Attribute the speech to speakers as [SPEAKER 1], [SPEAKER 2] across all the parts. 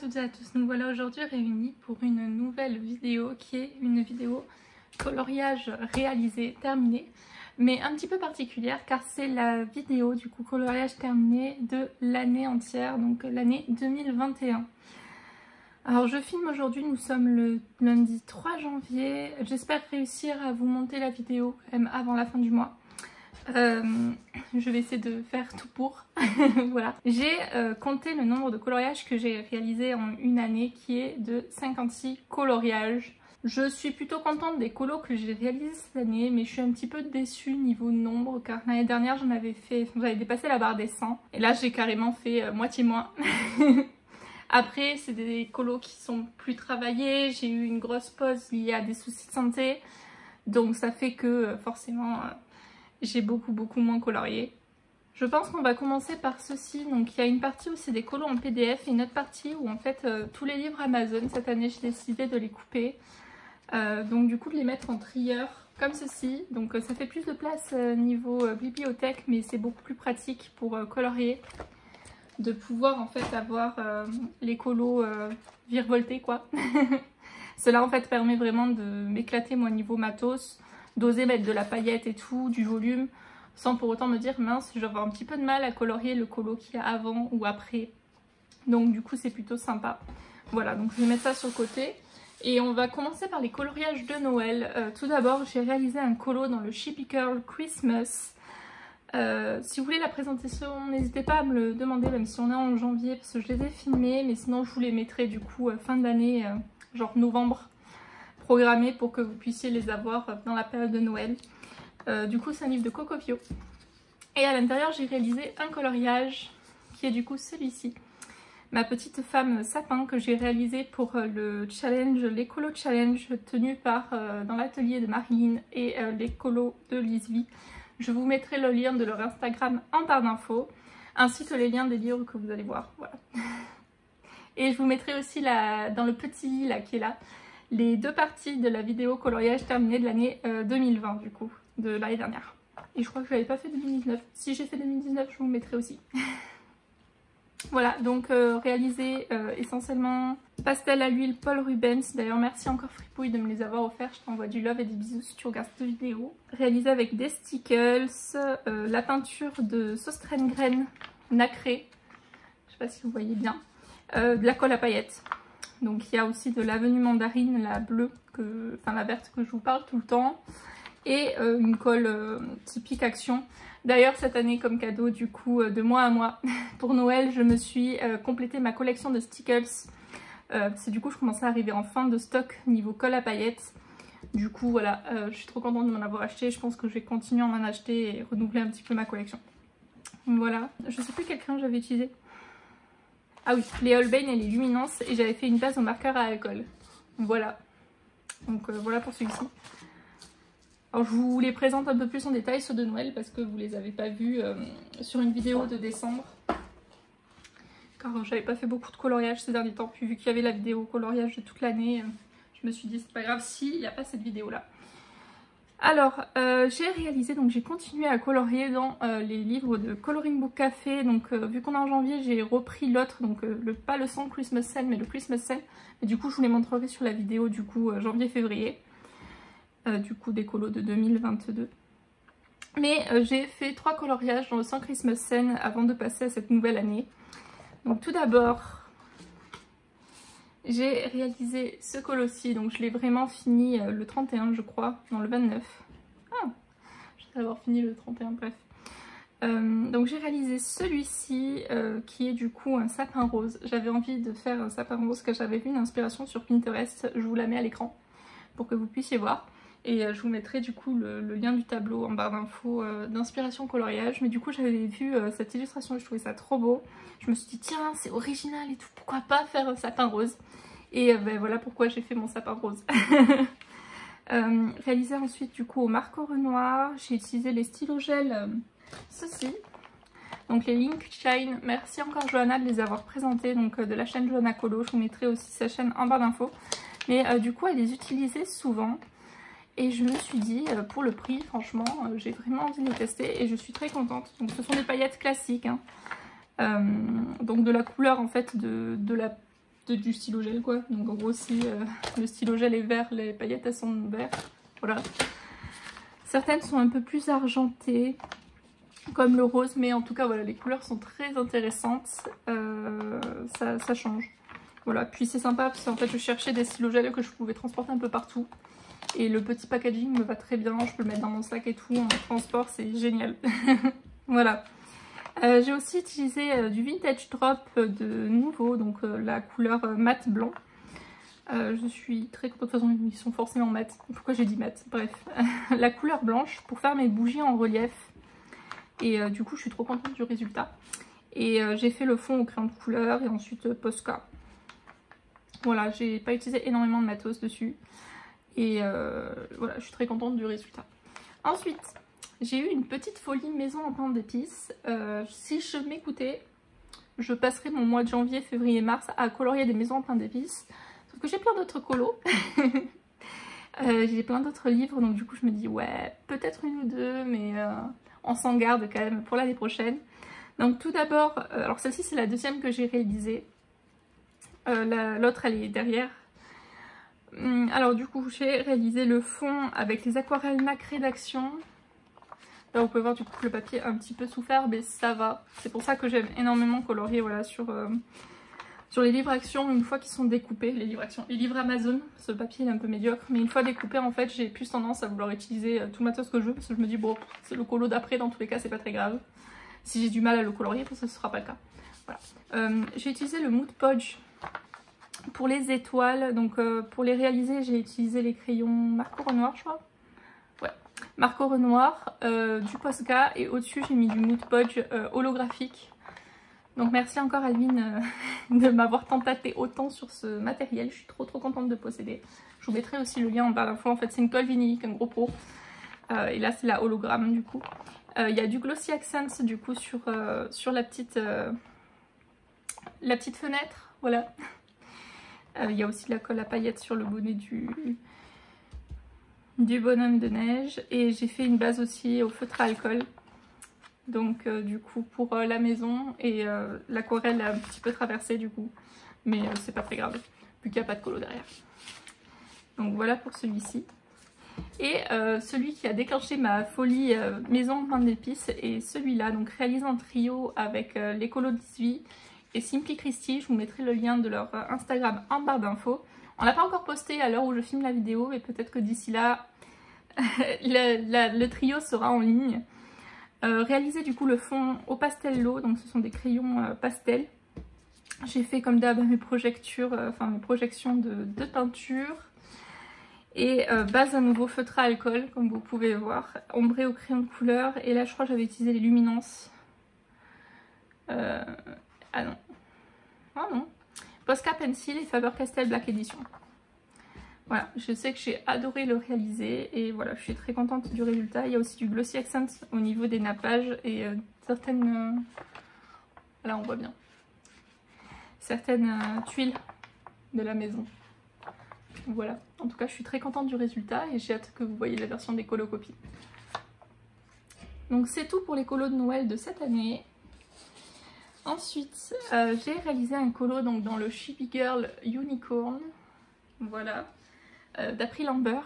[SPEAKER 1] toutes et à tous, nous voilà aujourd'hui réunis pour une nouvelle vidéo qui est une vidéo coloriage réalisé, terminé, mais un petit peu particulière car c'est la vidéo du coup coloriage terminé de l'année entière, donc l'année 2021. Alors je filme aujourd'hui, nous sommes le lundi 3 janvier, j'espère réussir à vous monter la vidéo même avant la fin du mois. Je vais essayer de faire tout pour. Voilà. J'ai compté le nombre de coloriages que j'ai réalisé en une année qui est de 56 coloriages. Je suis plutôt contente des colos que j'ai réalisés cette année, mais je suis un petit peu déçue niveau nombre car l'année dernière j'avais dépassé la barre des 100 et là j'ai carrément fait moitié moins. Après c'est des colos qui sont plus travaillés, j'ai eu une grosse pause liée à des soucis de santé, donc ça fait que forcément j'ai beaucoup moins colorié. Je pense qu'on va commencer par ceci. Donc il y a une partie où c'est des colos en PDF et une autre partie où en fait tous les livres Amazon, cette année j'ai décidé de les couper. Donc du coup de les mettre en trieur comme ceci. Donc ça fait plus de place niveau bibliothèque, mais c'est beaucoup plus pratique pour colorier. De pouvoir en fait avoir les colos virevoltés quoi. Cela en fait permet vraiment de m'éclater moi niveau matos. D'oser mettre de la paillette et tout, du volume, sans pour autant me dire mince, je vais avoir un petit peu de mal à colorier le colo qu'il y a avant ou après. Donc du coup c'est plutôt sympa. Voilà, donc je vais mettre ça sur le côté. Et on va commencer par les coloriages de Noël. Tout d'abord j'ai réalisé un colo dans le Chippy Curl Christmas. Si vous voulez la présentation, n'hésitez pas à me le demander, même si on est en janvier, parce que je les ai filmés. Mais sinon je vous les mettrai du coup fin d'année, genre novembre. Programmé pour que vous puissiez les avoir dans la période de Noël. Du coup c'est un livre de Cocovio. Et à l'intérieur j'ai réalisé un coloriage qui est du coup celui-ci. Ma petite femme sapin que j'ai réalisé pour le challenge, l'écolo challenge tenu par dans l'atelier de Marilyn et l'écolo de Lisby. Je vous mettrai le lien de leur Instagram en barre d'infos, ainsi que les liens des livres que vous allez voir. Voilà. Et je vous mettrai aussi dans le petit là qui est là, les deux parties de la vidéo coloriage terminée de l'année 2020 du coup, de l'année dernière. Et je crois que je n'avais pas fait 2019. Si j'ai fait 2019, je vous le mettrai aussi. Voilà, donc réalisé essentiellement pastel à l'huile Paul Rubens. D'ailleurs merci encore Fripouille de me les avoir offerts. Je t'envoie du love et des bisous si tu regardes cette vidéo. Réalisé avec des stickers, la peinture de Sostrengren nacré. Je sais pas si vous voyez bien. De la colle à paillettes. Donc il y a aussi de l'avenue mandarine, la bleue, enfin la verte que je vous parle tout le temps. Et une colle typique Action. D'ailleurs cette année comme cadeau du coup de mois à mois, pour Noël je me suis complété ma collection de stickers. C'est du coup je commençais à arriver en fin de stock niveau colle à paillettes. Du coup voilà, je suis trop contente de m'en avoir acheté. Je pense que je vais continuer à m'en acheter et renouveler un petit peu ma collection. Voilà, je sais plus quel crayon j'avais utilisé. Ah oui, les Holbein et les Luminance, et j'avais fait une base au marqueur à alcool. Voilà. Donc voilà pour celui-ci. Alors je vous les présente un peu plus en détail ceux de Noël parce que vous les avez pas vus sur une vidéo de décembre. Car j'avais pas fait beaucoup de coloriage ces derniers temps, puis vu qu'il y avait la vidéo coloriage de toute l'année, je me suis dit c'est pas grave si il n'y a pas cette vidéo là. Alors j'ai réalisé, donc j'ai continué à colorier dans les livres de Coloring Book Café. Donc vu qu'on est en janvier, j'ai repris l'autre, donc pas le 100 Christmas Scene mais le Christmas Scene. Et du coup je vous les montrerai sur la vidéo du coup janvier-février. Du coup des colos de 2022. Mais j'ai fait 3 coloriages dans le 100 Christmas Scene avant de passer à cette nouvelle année. Donc tout d'abord j'ai réalisé ce colo-ci, donc je l'ai vraiment fini le 31 je crois, non le 29. Ah, je vais avoir fini le 31, bref. Donc j'ai réalisé celui-ci qui est du coup un sapin rose. J'avais envie de faire un sapin rose car j'avais vu une inspiration sur Pinterest, je vous la mets à l'écran pour que vous puissiez voir. Et je vous mettrai du coup le lien du tableau en barre d'infos d'inspiration coloriage. Mais du coup j'avais vu cette illustration et je trouvais ça trop beau. Je me suis dit tiens c'est original et tout, pourquoi pas faire un sapin rose. Et ben, voilà pourquoi j'ai fait mon sapin rose. Réalisé ensuite du coup au marqueur noir, j'ai utilisé les stylos gel ceci. Donc les Link Shine, merci encore Johanna de les avoir présentés, donc de la chaîne Johanna Colo. Je vous mettrai aussi sa chaîne en barre d'infos. Mais du coup elle les utilisait souvent. Et je me suis dit, pour le prix, franchement, j'ai vraiment envie de les tester et je suis très contente. Donc ce sont des paillettes classiques, hein. Donc de la couleur en fait de du stylo gel quoi. Donc en gros si le stylo gel est vert, les paillettes elles sont vertes. Voilà. Certaines sont un peu plus argentées, comme le rose, mais en tout cas voilà, les couleurs sont très intéressantes. Ça change. Voilà, puis c'est sympa parce qu'en fait je cherchais des stylos gel que je pouvais transporter un peu partout. Et le petit packaging me va très bien, je peux le mettre dans mon sac et tout, en transport, c'est génial. Voilà. J'ai aussi utilisé du Vintage Drop de nouveau, donc la couleur mat blanc. Je suis très contente, de toute façon ils sont forcément mat. Pourquoi j'ai dit mat? Bref. La couleur blanche pour faire mes bougies en relief. Et du coup je suis trop contente du résultat. Et j'ai fait le fond au crayon de couleur et ensuite Posca. Voilà, j'ai pas utilisé énormément de matos dessus. Et voilà, je suis très contente du résultat. Ensuite, j'ai eu une petite folie maison en pain d'épices. Si je m'écoutais, je passerai mon mois de janvier, février, mars à colorier des maisons en pain d'épices. Sauf que j'ai plein d'autres colos. J'ai plein d'autres livres, donc du coup je me dis ouais, peut-être une ou deux, mais on s'en garde quand même pour l'année prochaine. Donc tout d'abord, alors celle-ci c'est la deuxième que j'ai réalisée. L'autre elle est derrière. Alors du coup j'ai réalisé le fond avec les aquarelles MAC Rédaction. Là vous pouvez voir du coup que le papier a un petit peu souffert, mais ça va. C'est pour ça que j'aime énormément colorier voilà, sur les livres Action une fois qu'ils sont découpés. Les livres Amazon, ce papier il est un peu médiocre, mais une fois découpé en fait j'ai plus tendance à vouloir utiliser tout le matos que je veux, parce que je me dis bon c'est le colo d'après, dans tous les cas c'est pas très grave. Si j'ai du mal à le colorier, ça ne sera pas le cas. Voilà. J'ai utilisé le Mood Podge pour les étoiles, donc pour les réaliser j'ai utilisé les crayons Marco Renoir je crois. Ouais, Marco Renoir, du Posca, et au-dessus j'ai mis du Mood Podge holographique. Donc merci encore Alvin de m'avoir tentaté autant sur ce matériel, je suis trop contente de posséder. Je vous mettrai aussi le lien en barre d'infos, en fait c'est une colle vinylique, un gros pot. Et là c'est la hologramme du coup. Il y a du Glossy Accents du coup sur la petite fenêtre, voilà. Il y a aussi de la colle à paillettes sur le bonnet du bonhomme de neige. Et j'ai fait une base aussi au feutre à alcool. Donc du coup pour la maison. Et l'aquarelle a un petit peu traversé du coup. Mais c'est pas très grave, vu qu'il n'y a pas de colo derrière. Donc voilà pour celui-ci. Et celui qui a déclenché ma folie maison en pain d'épices est celui-là. Donc réalisé en trio avec l'écolo 18 et Simply Christy. Je vous mettrai le lien de leur Instagram en barre d'infos. On l'a pas encore posté à l'heure où je filme la vidéo, mais peut-être que d'ici là le trio sera en ligne. Réaliser du coup le fond au pastello, donc ce sont des crayons pastel. J'ai fait comme d'hab mes projections de peinture. Et base à nouveau feutre à alcool, comme vous pouvez voir, ombré au crayon de couleur. Et là je crois que j'avais utilisé les luminances. Ah non. Ah non. Posca Pencil et Faber-Castell Black Edition. Voilà, je sais que j'ai adoré le réaliser et voilà, je suis très contente du résultat. Il y a aussi du Glossy Accents au niveau des nappages et certaines... Là on voit bien. Certaines tuiles de la maison. Voilà, en tout cas je suis très contente du résultat et j'ai hâte que vous voyez la version des colocopies. Donc c'est tout pour les colos de Noël de cette année. Ensuite, j'ai réalisé un colo donc, dans le Chibi Girl Unicorn, voilà, d'April Amber.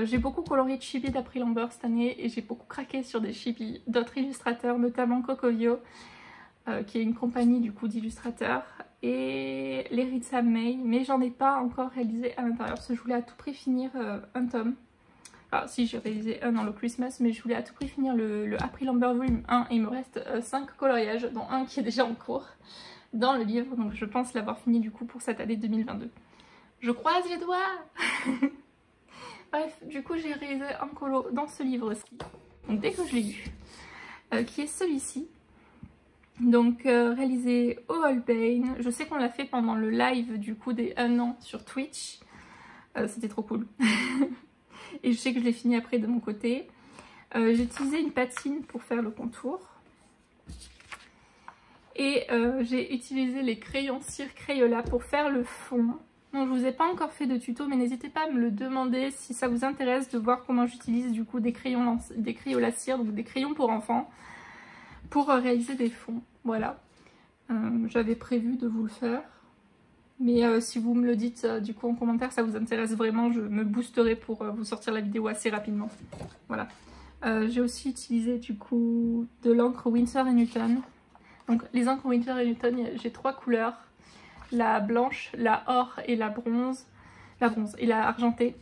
[SPEAKER 1] J'ai beaucoup colorié de chibi d'April Amber cette année et j'ai beaucoup craqué sur des chibis d'autres illustrateurs, notamment Cocovio, qui est une compagnie du coup d'illustrateurs, et Leritza May, mais j'en ai pas encore réalisé à l'intérieur parce que je voulais à tout prix finir un tome. Alors si, j'ai réalisé un dans le Christmas, mais je voulais à tout prix finir le April Amber volume 1 et il me reste 5 coloriages, dont un qui est déjà en cours dans le livre, donc je pense l'avoir fini du coup pour cette année 2022. Je croise les doigts. Bref, du coup j'ai réalisé un colo dans ce livre aussi, donc dès que je l'ai lu, qui est celui-ci. Donc réalisé au Holbein. Je sais qu'on l'a fait pendant le live du coup des 1 an sur Twitch. C'était trop cool. Et je sais que je l'ai fini après de mon côté. J'ai utilisé une patine pour faire le contour. Et j'ai utilisé les crayons cire Crayola pour faire le fond. Donc je vous ai pas encore fait de tuto, mais n'hésitez pas à me le demander si ça vous intéresse de voir comment j'utilise du coup des Crayola cire, donc des crayons pour enfants, pour réaliser des fonds. Voilà. J'avais prévu de vous le faire. Mais si vous me le dites du coup en commentaire, ça vous intéresse vraiment, je me boosterai pour vous sortir la vidéo assez rapidement. Voilà. J'ai aussi utilisé du coup de l'encre Winsor & Newton. Donc les encres Winsor & Newton, j'ai 3 couleurs. La blanche, la or et la bronze. La bronze et la argentée.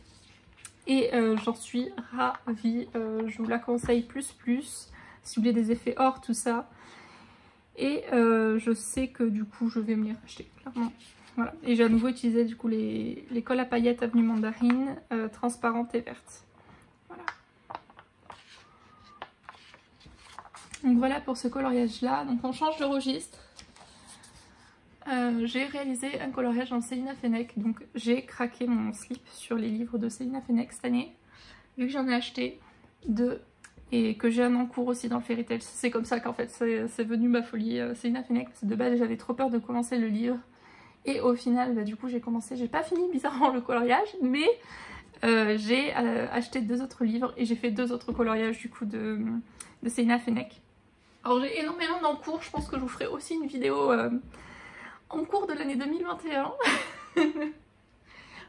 [SPEAKER 1] Et j'en suis ravie. Je vous la conseille plus. Si vous voulez des effets or, tout ça. Et je sais que du coup je vais me les racheter, clairement. Voilà. Et j'ai à nouveau utilisé du coup les cols à paillettes Avenue Mandarine, transparentes et vertes. Voilà. Donc voilà pour ce coloriage là. Donc on change de registre. J'ai réalisé un coloriage en Célina Fenech. Donc j'ai craqué mon slip sur les livres de Célina Fenech cette année. Vu que j'en ai acheté 2 et que j'ai un en cours aussi dans Fairy Tail. C'est comme ça qu'en fait c'est venu ma folie Célina Fenech. Parce que de base j'avais trop peur de commencer le livre. Et au final, bah, du coup, j'ai commencé, j'ai pas fini bizarrement le coloriage, mais j'ai acheté 2 autres livres et j'ai fait 2 autres coloriages du coup de Célina Fenech. Alors j'ai énormément d'en cours, je pense que je vous ferai aussi une vidéo en cours de l'année 2021.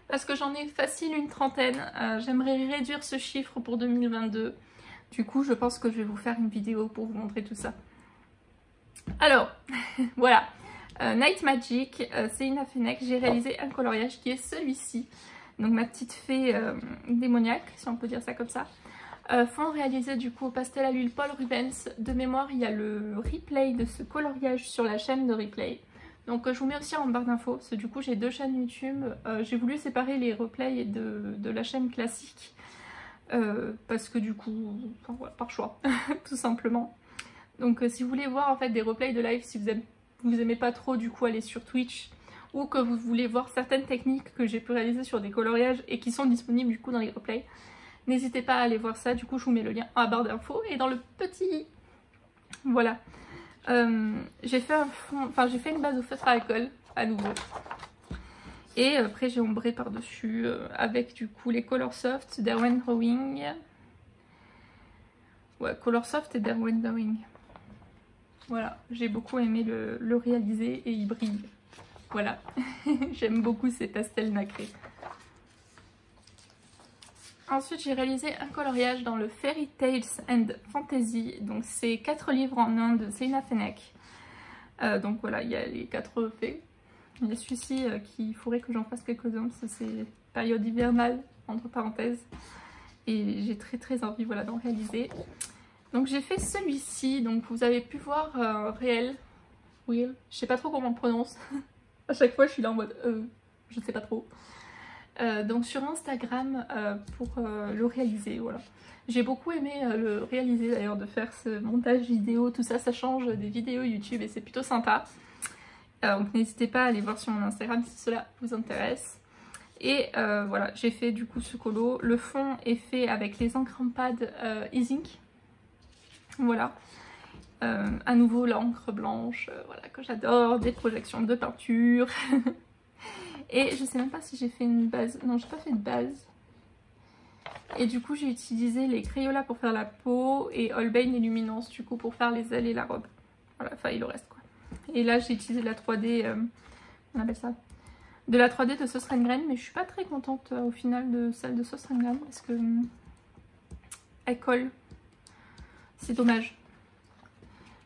[SPEAKER 1] Parce que j'en ai facile une trentaine, j'aimerais réduire ce chiffre pour 2022. Du coup, je pense que je vais vous faire une vidéo pour vous montrer tout ça. Alors, voilà. Night Magic, Célina Fenech, j'ai réalisé un coloriage qui est celui-ci. Donc ma petite fée démoniaque, si on peut dire ça comme ça. Fond réalisé du coup au pastel à l'huile Paul Rubens. De mémoire, il y a le replay de ce coloriage sur la chaîne de replay. Donc je vous mets aussi en barre d'infos, parce que du coup j'ai 2 chaînes YouTube. J'ai voulu séparer les replays de la chaîne classique. Parce que du coup, enfin, voilà, par choix, tout simplement. Donc si vous voulez voir en fait des replays de live, si vous aimez pas trop du coup aller sur Twitch, ou que vous voulez voir certaines techniques que j'ai pu réaliser sur des coloriages et qui sont disponibles du coup dans les replays, n'hésitez pas à aller voir ça. Du coup je vous mets le lien en barre d'infos et dans le petit. Voilà. J'ai fait un fond, enfin j'ai fait une base au feutre à alcool à nouveau. Et après j'ai ombré par dessus avec du coup les Color Soft d'Erwan Drawing. Ouais, Color Soft et d'Erwan Drawing. Voilà, j'ai beaucoup aimé le réaliser et il brille. Voilà, j'aime beaucoup ces pastels nacrés. Ensuite, j'ai réalisé un coloriage dans le Fairy Tales and Fantasy. Donc, c'est 4 livres en un de Célina Fenech. Donc voilà, il y a les 4 fées. Il y a celui-ci qu'il faudrait que j'en fasse quelques-uns, parce que c'est période hivernale, entre parenthèses. Et j'ai très envie voilà, d'en réaliser. Donc j'ai fait celui-ci, donc vous avez pu voir réel, je sais pas trop comment on le prononce, à chaque fois je suis là en mode je sais pas trop. Donc sur Instagram pour le réaliser, voilà. J'ai beaucoup aimé le réaliser d'ailleurs, de faire ce montage vidéo, tout ça, ça change des vidéos YouTube et c'est plutôt sympa. Donc n'hésitez pas à aller voir sur mon Instagram si cela vous intéresse. Et voilà, j'ai fait du coup ce colo, le fond est fait avec les encres en pad E-Ink. Voilà, à nouveau l'encre blanche, voilà, que j'adore, des projections de peinture. Et je sais même pas si j'ai fait une base, non j'ai pas fait de base. Et du coup j'ai utilisé les Crayola pour faire la peau et Holbein et Luminance du coup pour faire les ailes et la robe. Voilà, enfin et le reste quoi. Et là j'ai utilisé de la 3D, on appelle ça, de la 3D de Sauce Rengren, mais je suis pas très contente au final de celle de Sauce Rengren parce que elle colle. C'est dommage.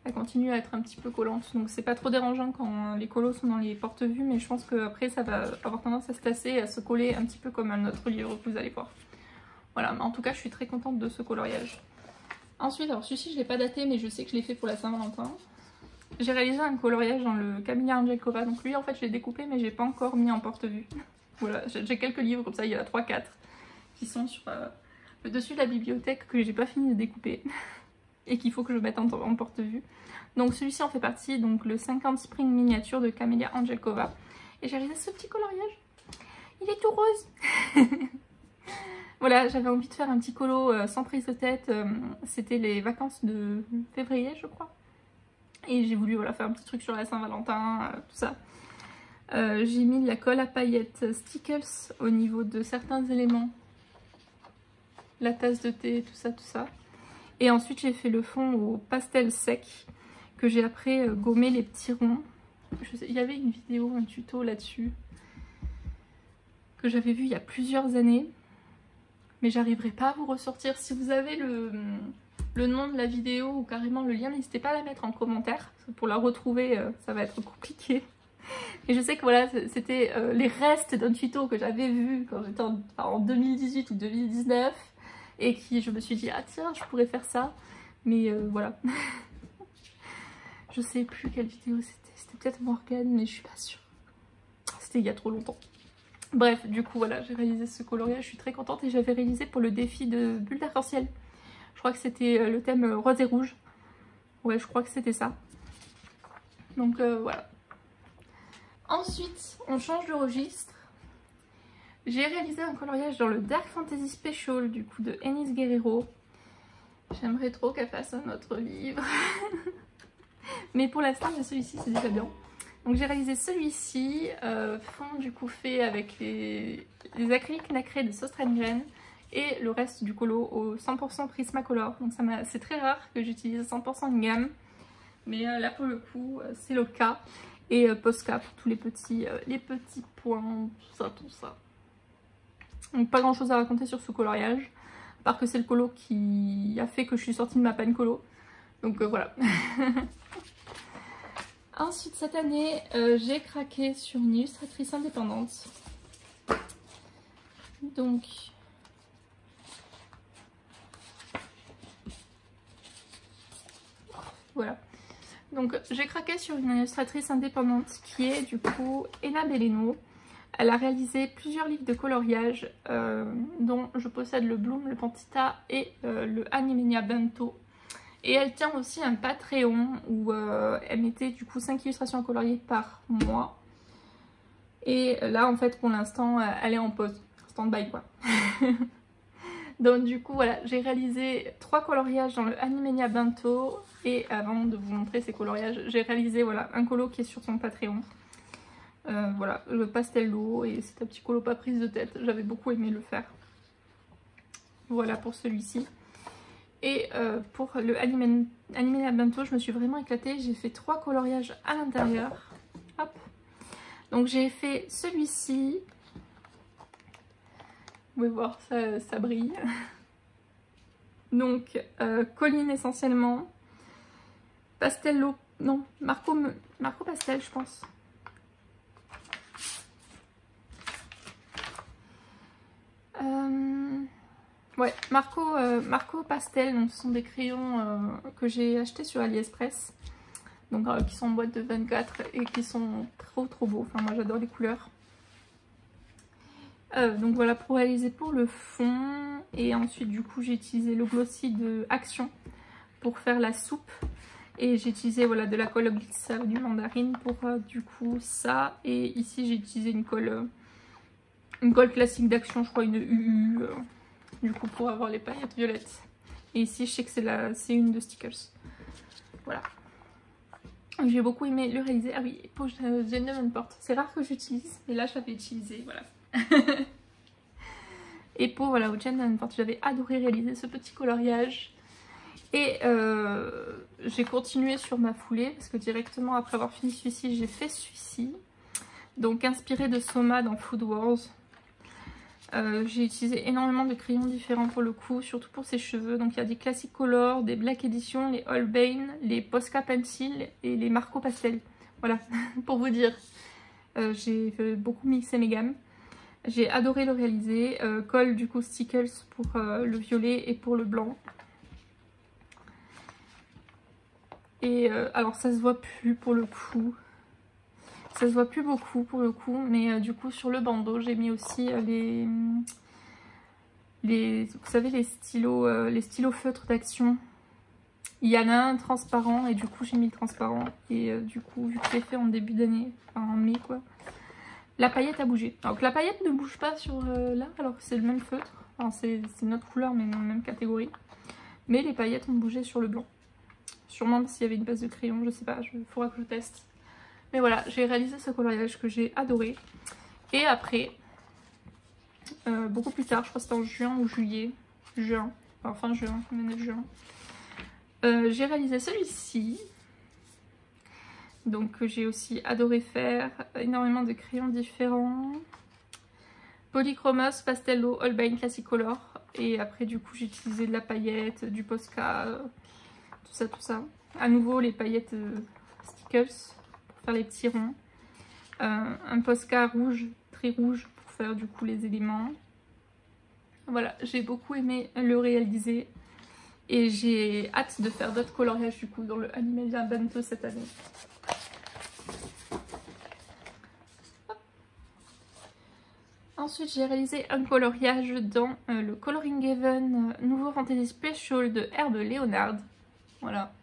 [SPEAKER 1] Elle continue à être un petit peu collante, donc c'est pas trop dérangeant quand les colos sont dans les porte-vues, mais je pense qu'après ça va avoir tendance à se tasser et à se coller un petit peu comme un autre livre que vous allez voir. Voilà, mais en tout cas je suis très contente de ce coloriage. Ensuite, alors celui-ci je l'ai pas daté, mais je sais que je l'ai fait pour la Saint-Valentin. J'ai réalisé un coloriage dans le Camellia Angelkova, donc lui en fait je l'ai découpé mais j'ai pas encore mis en porte-vue. Voilà, j'ai quelques livres comme ça, il y en a 3-4 qui sont sur le dessus de la bibliothèque que j'ai pas fini de découper. Et qu'il faut que je mette en porte-vue. Donc celui-ci en fait partie, donc le 50 Spring miniature de Camellia Angelkova. Et j'ai réalisé ce petit coloriage. Il est tout rose. Voilà, j'avais envie de faire un petit colo sans prise de tête. C'était les vacances de février je crois. Et j'ai voulu voilà, faire un petit truc sur la Saint-Valentin, tout ça. J'ai mis de la colle à paillettes Stickles au niveau de certains éléments. La tasse de thé, tout ça. Et ensuite j'ai fait le fond au pastel sec que j'ai après gommé les petits ronds. Il y avait une vidéo, un tuto là-dessus. que j'avais vu il y a plusieurs années. Mais j'arriverai pas à vous ressortir. Si vous avez le nom de la vidéo ou carrément le lien, n'hésitez pas à la mettre en commentaire. Pour la retrouver, ça va être compliqué. Et je sais que voilà, c'était les restes d'un tuto que j'avais vu quand j'étais en 2018 ou 2019. Et qui, je me suis dit, ah tiens, je pourrais faire ça. Mais voilà. Je sais plus quelle vidéo c'était. C'était peut-être Morgane, mais je suis pas sûre. C'était il y a trop longtemps. Bref, du coup, voilà, j'ai réalisé ce coloriage. Je suis très contente. Et j'avais réalisé pour le défi de bulle d'arc-en-ciel. Je crois que c'était le thème rose et rouge. Ouais, je crois que c'était ça. Donc voilà. Ensuite, on change de registre. J'ai réalisé un coloriage dans le Dark Fantasy Special du coup de Enis Guerrero. J'aimerais trop qu'elle fasse un autre livre. Mais pour l'instant, celui-ci, c'est déjà bien. Donc j'ai réalisé celui-ci, fond du coup fait avec les acryliques nacrés de Sostrengren et le reste du colo au 100% Prismacolor. Donc c'est très rare que j'utilise 100% une gamme. Mais là pour le coup, c'est le cas. Et Posca pour tous les petits points, tout ça. Donc pas grand chose à raconter sur ce coloriage, à part que c'est le colo qui a fait que je suis sortie de ma panne colo. Donc voilà. Ensuite cette année, j'ai craqué sur une illustratrice indépendante. Donc voilà. Donc j'ai craqué sur une illustratrice indépendante qui est du coup Ena Belleno. Elle a réalisé plusieurs livres de coloriage dont je possède le Bloom, le Pantita et le Animenia Bento. Et elle tient aussi un Patreon où elle mettait du coup 5 illustrations coloriées par mois. Et là en fait pour l'instant elle est en pause, stand-by quoi. Donc du coup voilà, j'ai réalisé 3 coloriages dans le Animenia Bento. Et avant de vous montrer ces coloriages, j'ai réalisé voilà, un colo qui est sur son Patreon. Voilà, le Pastello, et c'est un petit colo pas prise de tête, j'avais beaucoup aimé le faire. Voilà pour celui-ci. Et pour le Animenia Bento, je me suis vraiment éclatée, j'ai fait 3 coloriages à l'intérieur. Hop. Donc j'ai fait celui-ci. Vous pouvez voir, ça brille. Donc colline essentiellement. Pastello, non, Marco Pastel je pense. Ouais, Marco Pastel, donc ce sont des crayons que j'ai achetés sur AliExpress. Donc qui sont en boîte de 24 et qui sont trop beaux. Enfin moi j'adore les couleurs. Donc voilà pour réaliser pour le fond. Et ensuite du coup j'ai utilisé le glossy de Action pour faire la soupe. Et j'ai utilisé voilà, de la colle glitzer du mandarine pour du coup ça. Et ici j'ai utilisé une colle classique d'Action, je crois une UU, du coup pour avoir les paillettes violettes. Et ici je sais que c'est une de Stickers. Voilà. J'ai beaucoup aimé le réaliser. Ah oui, pour Jane Davenport. C'est rare que j'utilise, mais là je l'avais utilisé, voilà. Et pour voilà, Jane Davenport, j'avais adoré réaliser ce petit coloriage. Et j'ai continué sur ma foulée parce que directement après avoir fini celui-ci, j'ai fait celui-ci. Donc inspiré de Soma dans Food Wars. J'ai utilisé énormément de crayons différents pour le coup, surtout pour ses cheveux. Donc il y a des Classic Color, des Black Edition, les Holbein, les Posca Pencil et les Marco Pastel. Voilà, pour vous dire. J'ai beaucoup mixé mes gammes. J'ai adoré le réaliser. Colle du coup Stickles pour le violet et pour le blanc. Et alors ça se voit plus pour le coup. Ça se voit plus beaucoup pour le coup. Mais du coup sur le bandeau j'ai mis aussi vous savez les stylos feutres d'Action. Il y en a un transparent et du coup j'ai mis le transparent. Et du coup vu que c'est fait en début d'année, enfin en mai quoi. La paillette a bougé. Alors que la paillette ne bouge pas sur là alors que c'est le même feutre. Enfin c'est une autre couleur mais dans la même catégorie. Mais les paillettes ont bougé sur le blanc. Sûrement s'il y avait une base de crayon, je sais pas, il faudra que je teste. Mais voilà, j'ai réalisé ce coloriage que j'ai adoré. Et après, beaucoup plus tard, je crois que c'était en juin ou juillet, enfin fin juin, on est juin, j'ai réalisé celui-ci. Donc j'ai aussi adoré faire énormément de crayons différents. Polychromos, Pastello, Holbein, Classicolor. Et après du coup j'ai utilisé de la paillette, du Posca, tout ça. À nouveau les paillettes Stickles pour faire les petits ronds. Un Posca rouge, très rouge pour faire du coup les éléments. Voilà, j'ai beaucoup aimé le réaliser. Et j'ai hâte de faire d'autres coloriages du coup dans le Animalia Bento cette année. Ensuite, j'ai réalisé un coloriage dans le Coloring Haven Nouveau Fantasy Special de Herbe Léonard. Voilà.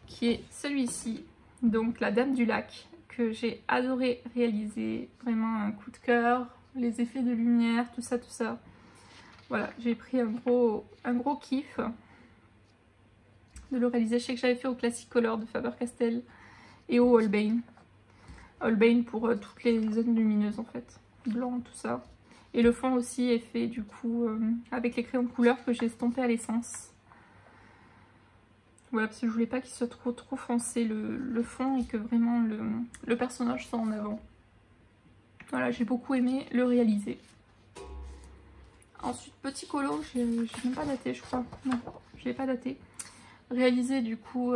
[SPEAKER 1] Qui est celui-ci. Donc la Dame du Lac, que j'ai adoré réaliser. Vraiment un coup de cœur. Les effets de lumière, tout ça. Voilà, j'ai pris un gros kiff de le réaliser. Je sais que j'avais fait au Classicolor de Faber-Castell et au Holbein. Holbein pour toutes les zones lumineuses en fait. Blanc, tout ça. Et le fond aussi est fait du coup avec les crayons de couleur que j'ai estompés à l'essence. Voilà, parce que je voulais pas qu'il soit trop foncé le fond et que vraiment le personnage soit en avant. Voilà, j'ai beaucoup aimé le réaliser. Ensuite, petit colo, je n'ai même pas daté je crois. Non, je l'ai pas daté. Réalisé du coup,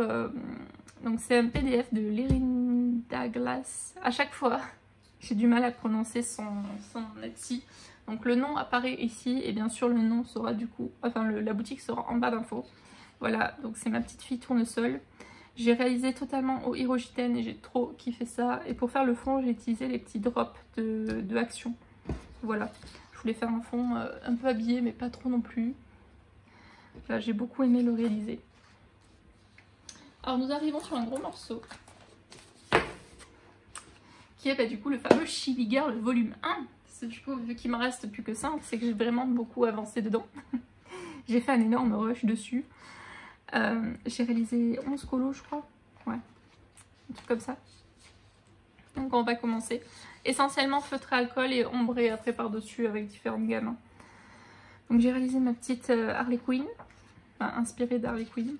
[SPEAKER 1] donc c'est un PDF de Lerinda Glass. À chaque fois, j'ai du mal à prononcer son Etsy. Donc le nom apparaît ici et bien sûr le nom sera du coup, enfin la boutique sera en bas d'infos. Voilà, donc c'est ma petite fille tournesol. J'ai réalisé totalement au Hirogiten et j'ai trop kiffé ça. Et pour faire le fond, j'ai utilisé les petits drops de Action. Voilà, je voulais faire un fond un peu habillé mais pas trop non plus. Voilà, j'ai beaucoup aimé le réaliser. Alors nous arrivons sur un gros morceau. Qui est du coup le fameux Chibi Girl volume 1. Parce que du coup, vu qu'il me reste plus que 5, c'est que j'ai vraiment beaucoup avancé dedans. J'ai fait un énorme rush dessus. J'ai réalisé 11 colos je crois. Ouais, un truc comme ça. Donc on va commencer. Essentiellement feutre à alcool et ombré après par-dessus avec différentes gammes. Donc j'ai réalisé ma petite Harley Quinn. Enfin, inspirée d'Harley Quinn.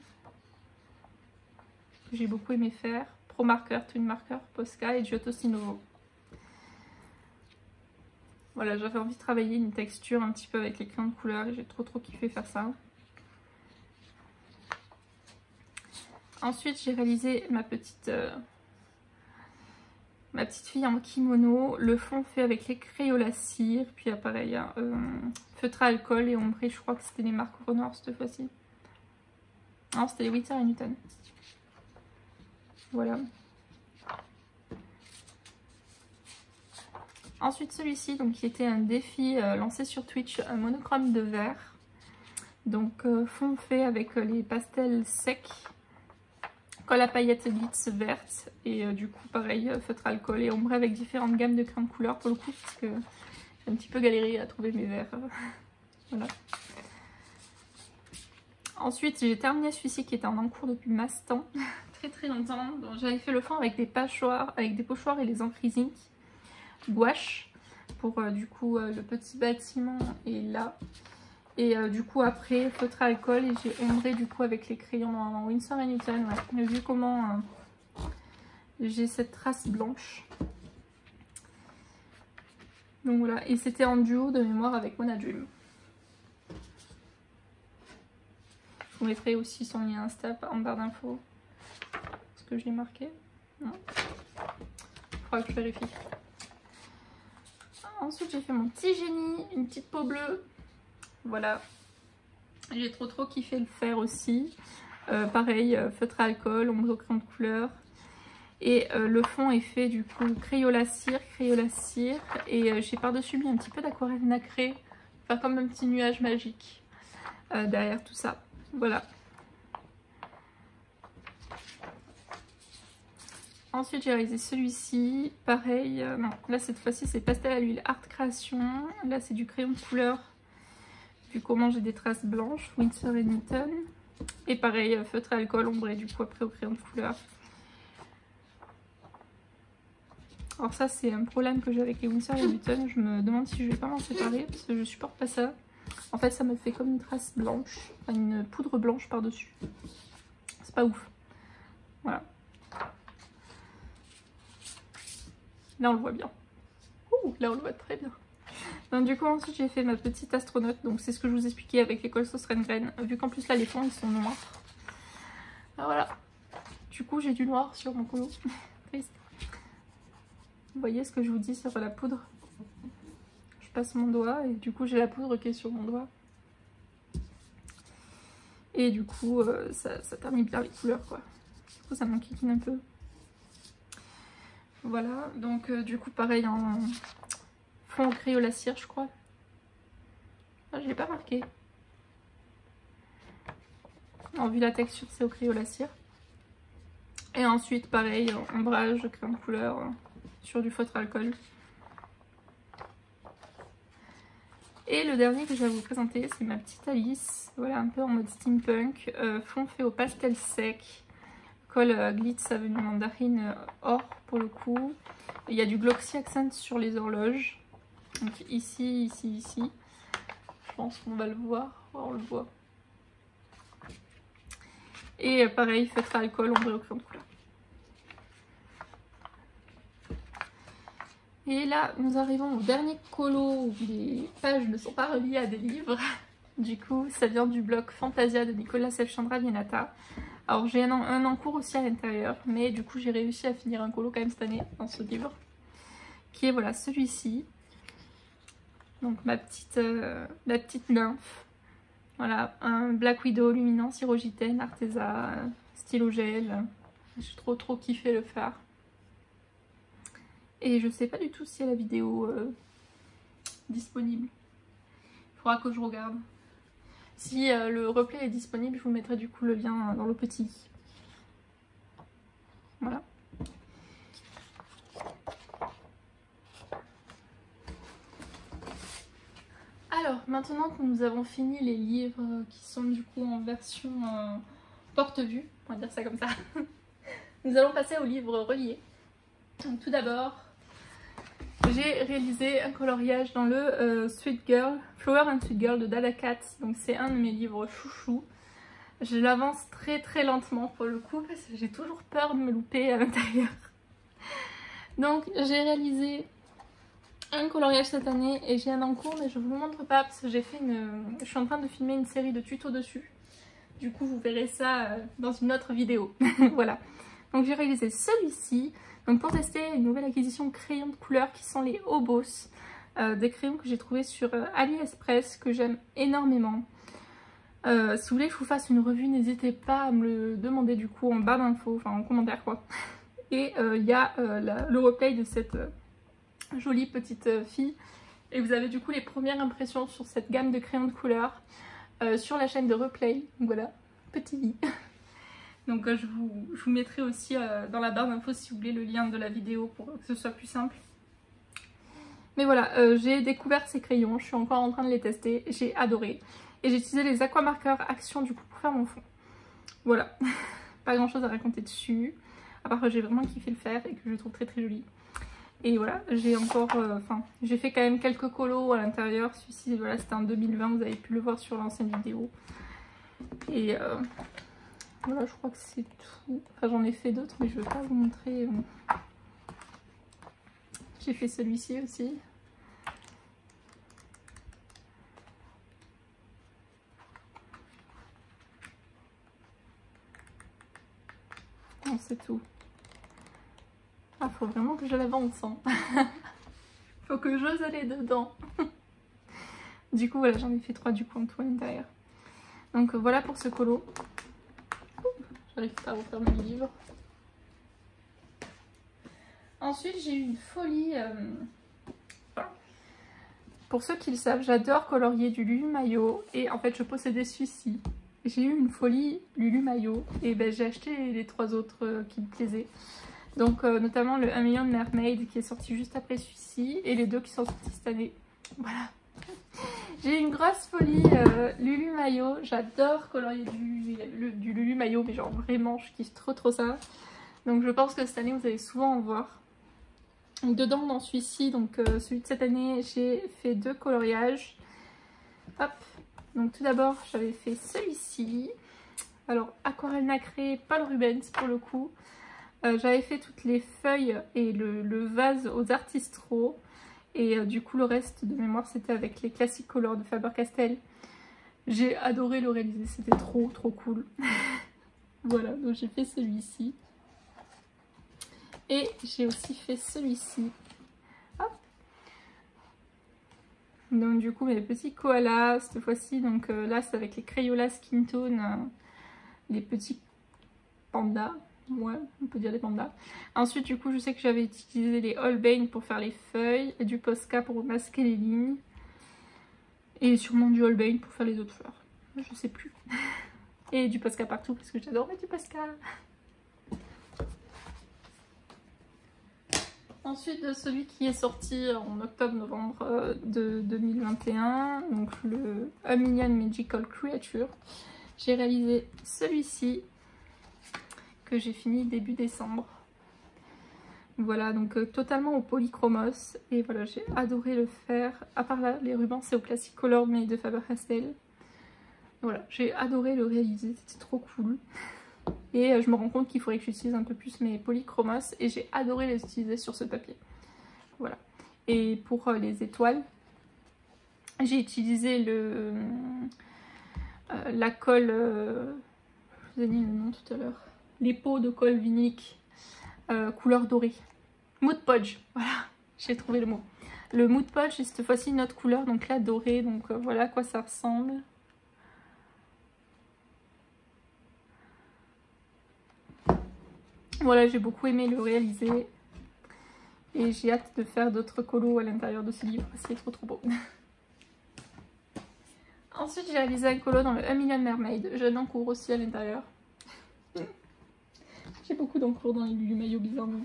[SPEAKER 1] Que j'ai beaucoup aimé faire. Pro Marker, Twin Marker, Posca et Giotto Sinovo. Voilà, j'avais envie de travailler une texture un petit peu avec les crayons de couleur et j'ai trop kiffé faire ça. Ensuite, j'ai réalisé ma petite fille en kimono. Le fond fait avec les Crayola cire. Puis pareil, feutre à alcool et ombré. Je crois que c'était les marques Renoir cette fois-ci. Non, c'était les Witter & Newton. Voilà. Ensuite celui-ci, donc qui était un défi lancé sur Twitch, un monochrome de vert. Donc fond fait avec les pastels secs, colle à paillettes glitz verte et du coup pareil feutre alcool et ombré avec différentes gammes de crayons de couleur pour le coup parce que j'ai un petit peu galéré à trouver mes verts. Voilà. Ensuite j'ai terminé celui-ci qui était en encours depuis masse temps. Très longtemps. J'avais fait le fond avec des pochoirs et les encres zinc gouache pour du coup le petit bâtiment et là et du coup après feutre à alcool et j'ai ombré du coup avec les crayons en Winsor & Newton. Ouais. Vu comment j'ai cette trace blanche, donc voilà, et c'était en duo de mémoire avec Mona Dream. Je vous mettrai aussi son lien Insta en barre d'infos. Est-ce que je l'ai marqué? Non. Il faudra que je vérifie. Ensuite j'ai fait mon petit génie, une petite peau bleue. Voilà. J'ai trop kiffé le faire aussi. Pareil, feutre à alcool, ombre au crayon de couleur. Et le fond est fait du coup Crayola cire. Et j'ai par-dessus mis un petit peu d'aquarelle nacrée. Pour faire comme un petit nuage magique derrière tout ça. Voilà. Ensuite j'ai réalisé celui-ci, pareil, non, là cette fois-ci c'est pastel à l'huile Art Création, là c'est du crayon de couleur, vu comment j'ai des traces blanches, Winsor & Newton, et pareil, feutre à alcool, ombré du coup après au crayon de couleur. Alors ça c'est un problème que j'ai avec les Winsor & Newton, je me demande si je vais pas m'en séparer, parce que je supporte pas ça. En fait ça me fait comme une trace blanche, enfin une poudre blanche par-dessus, c'est pas ouf, voilà. Là on le voit bien. Ouh. là on le voit très bien. Donc du coup ensuite j'ai fait ma petite astronaute, donc c'est ce que je vous expliquais avec l'école Sauce Rengren, vu qu'en plus là les fonds ils sont noirs. Alors voilà, du coup j'ai du noir sur mon colo, triste. Vous voyez ce que je vous dis sur la poudre? Je passe mon doigt et du coup j'ai la poudre qui est sur mon doigt. Et du coup ça termine bien les couleurs quoi. Du coup ça m'enquiquine un peu. Voilà, donc du coup pareil en fond au crayon la cire je crois. Ah, je l'ai pas marqué. En vu la texture c'est au crayon la cire. Et ensuite pareil, ombrage, crayon de couleur sur du feutre alcool. Et le dernier que je vais vous présenter c'est ma petite Alice. Voilà, un peu en mode steampunk. Fond fait au pastel sec. Colle glitz avenue mandarine or pour le coup. Il y a du glossy accent sur les horloges. Donc ici, ici, ici. Je pense qu'on va le voir. Oh, on le voit. Et pareil, feutre à alcool, ombré au crayon de couleur. Et là, nous arrivons au dernier colo où les pages ne sont pas reliées à des livres. Du coup, ça vient du blog Fantasia de Nicolas Sevchandra Vienata. Alors j'ai un en cours aussi à l'intérieur, mais du coup j'ai réussi à finir un colo quand même cette année dans ce livre. Qui est voilà celui-ci. Donc ma petite nymphe. Voilà, un Black Widow luminance hyrogène Arteza, stylo gel. J'ai trop kiffé le faire. Et je sais pas du tout si la vidéo disponible. Il faudra que je regarde. Si le replay est disponible, je vous mettrai du coup le lien dans le petit. Voilà. Alors, maintenant que nous avons fini les livres qui sont du coup en version porte-vue, on va dire ça comme ça, nous allons passer aux livres reliés. Donc tout d'abord, j'ai réalisé un coloriage dans le Sweet Girl, Flower and Sweet Girl de Dada Cat. Donc c'est un de mes livres chouchou. Je l'avance très lentement pour le coup parce que j'ai toujours peur de me louper à l'intérieur. Donc j'ai réalisé un coloriage cette année et j'ai un en cours mais je vous le montre pas parce que je suis en train de filmer une série de tutos dessus. Du coup vous verrez ça dans une autre vidéo. Voilà. Donc j'ai réalisé celui-ci. Donc pour tester une nouvelle acquisition crayons de couleur qui sont les Obos. Des crayons que j'ai trouvés sur AliExpress que j'aime énormément. Si vous voulez que je vous fasse une revue, n'hésitez pas à me le demander du coup en barre d'infos, enfin en commentaire quoi. Et il y a le replay de cette jolie petite fille. Et vous avez du coup les premières impressions sur cette gamme de crayons de couleur sur la chaîne de replay. Donc voilà, petit lit. Donc je vous mettrai aussi dans la barre d'infos si vous voulez le lien de la vidéo pour que ce soit plus simple. Mais voilà, j'ai découvert ces crayons, je suis encore en train de les tester, j'ai adoré. Et j'ai utilisé les aquamarqueurs Action du coup pour faire mon fond. Voilà, pas grand chose à raconter dessus, à part que j'ai vraiment kiffé le faire et que je le trouve très joli. Et voilà, j'ai encore, j'ai fait quand même quelques colos à l'intérieur. Celui-ci, voilà, c'était en 2020, vous avez pu le voir sur l'ancienne vidéo. Et voilà, je crois que c'est tout. Enfin, j'en ai fait d'autres, mais je ne vais pas vous montrer. J'ai fait celui-ci aussi. Non, c'est tout. Ah, faut vraiment que je l'avance. Hein. Faut que j'ose aller dedans. Du coup, voilà, j'en ai fait 3 du coup en tout à l'intérieur. Donc voilà pour ce colo. J'arrive pas à refermer le livre. Ensuite, j'ai eu une folie. Pour ceux qui le savent, j'adore colorier du Lulu Maillot. Et en fait, je possédais celui-ci. J'ai eu une folie Lulu Maillot. Et ben, j'ai acheté les 3 autres qui me plaisaient. Donc, notamment le 1 million de Mermaid qui est sorti juste après celui-ci. Et les 2 qui sont sortis cette année. Voilà. J'ai une grosse folie Lulu Maillot. J'adore colorier du Lulu Maillot. Mais genre vraiment, je kiffe trop ça. Donc, je pense que cette année, vous allez souvent en voir. Dedans dans celui-ci, donc celui de cette année, j'ai fait 2 coloriages. Hop, donc tout d'abord j'avais fait celui-ci. Alors aquarelle nacrée, Paul Rubens pour le coup. J'avais fait toutes les feuilles et le vase aux Artistro. Et du coup le reste de mémoire c'était avec les Classic Color de Faber-Castell. J'ai adoré le réaliser, c'était trop cool. Voilà, donc j'ai fait celui-ci. Et j'ai aussi fait celui-ci. Donc du coup mes petits koalas cette fois-ci, donc là c'est avec les Crayola Skin Tone, les petits pandas, ouais on peut dire les pandas. Ensuite du coup je sais que j'avais utilisé les Holbein pour faire les feuilles, et du Posca pour masquer les lignes, et sûrement du Holbein pour faire les autres fleurs, je sais plus. Et du Posca partout parce que j'adore mettre du Posca. Ensuite, celui qui est sorti en octobre-novembre de 2021, donc le A Million Magical Creature, j'ai réalisé celui-ci que j'ai fini début décembre. Voilà, donc totalement au polychromos, et voilà, j'ai adoré le faire. À part là, les rubans, c'est au Classic Color mais de Faber-Castell. Voilà, j'ai adoré le réaliser, c'était trop cool. Et je me rends compte qu'il faudrait que j'utilise un peu plus mes polychromos, et j'ai adoré les utiliser sur ce papier. Voilà. Et pour les étoiles, j'ai utilisé la colle, je vous ai dit le nom tout à l'heure, les pots de colle vinique couleur dorée. Mood Podge, voilà, j'ai trouvé le mot. Le Mood Podge, et cette fois-ci une autre couleur, donc la dorée, donc voilà à quoi ça ressemble. Voilà, j'ai beaucoup aimé le réaliser. Et j'ai hâte de faire d'autres colos à l'intérieur de ce livre. C'est trop beau. Ensuite, j'ai réalisé un colo dans le A Million Mermaid. J'ai un encours aussi à l'intérieur. J'ai beaucoup d'encours dans les maillots bizarrement.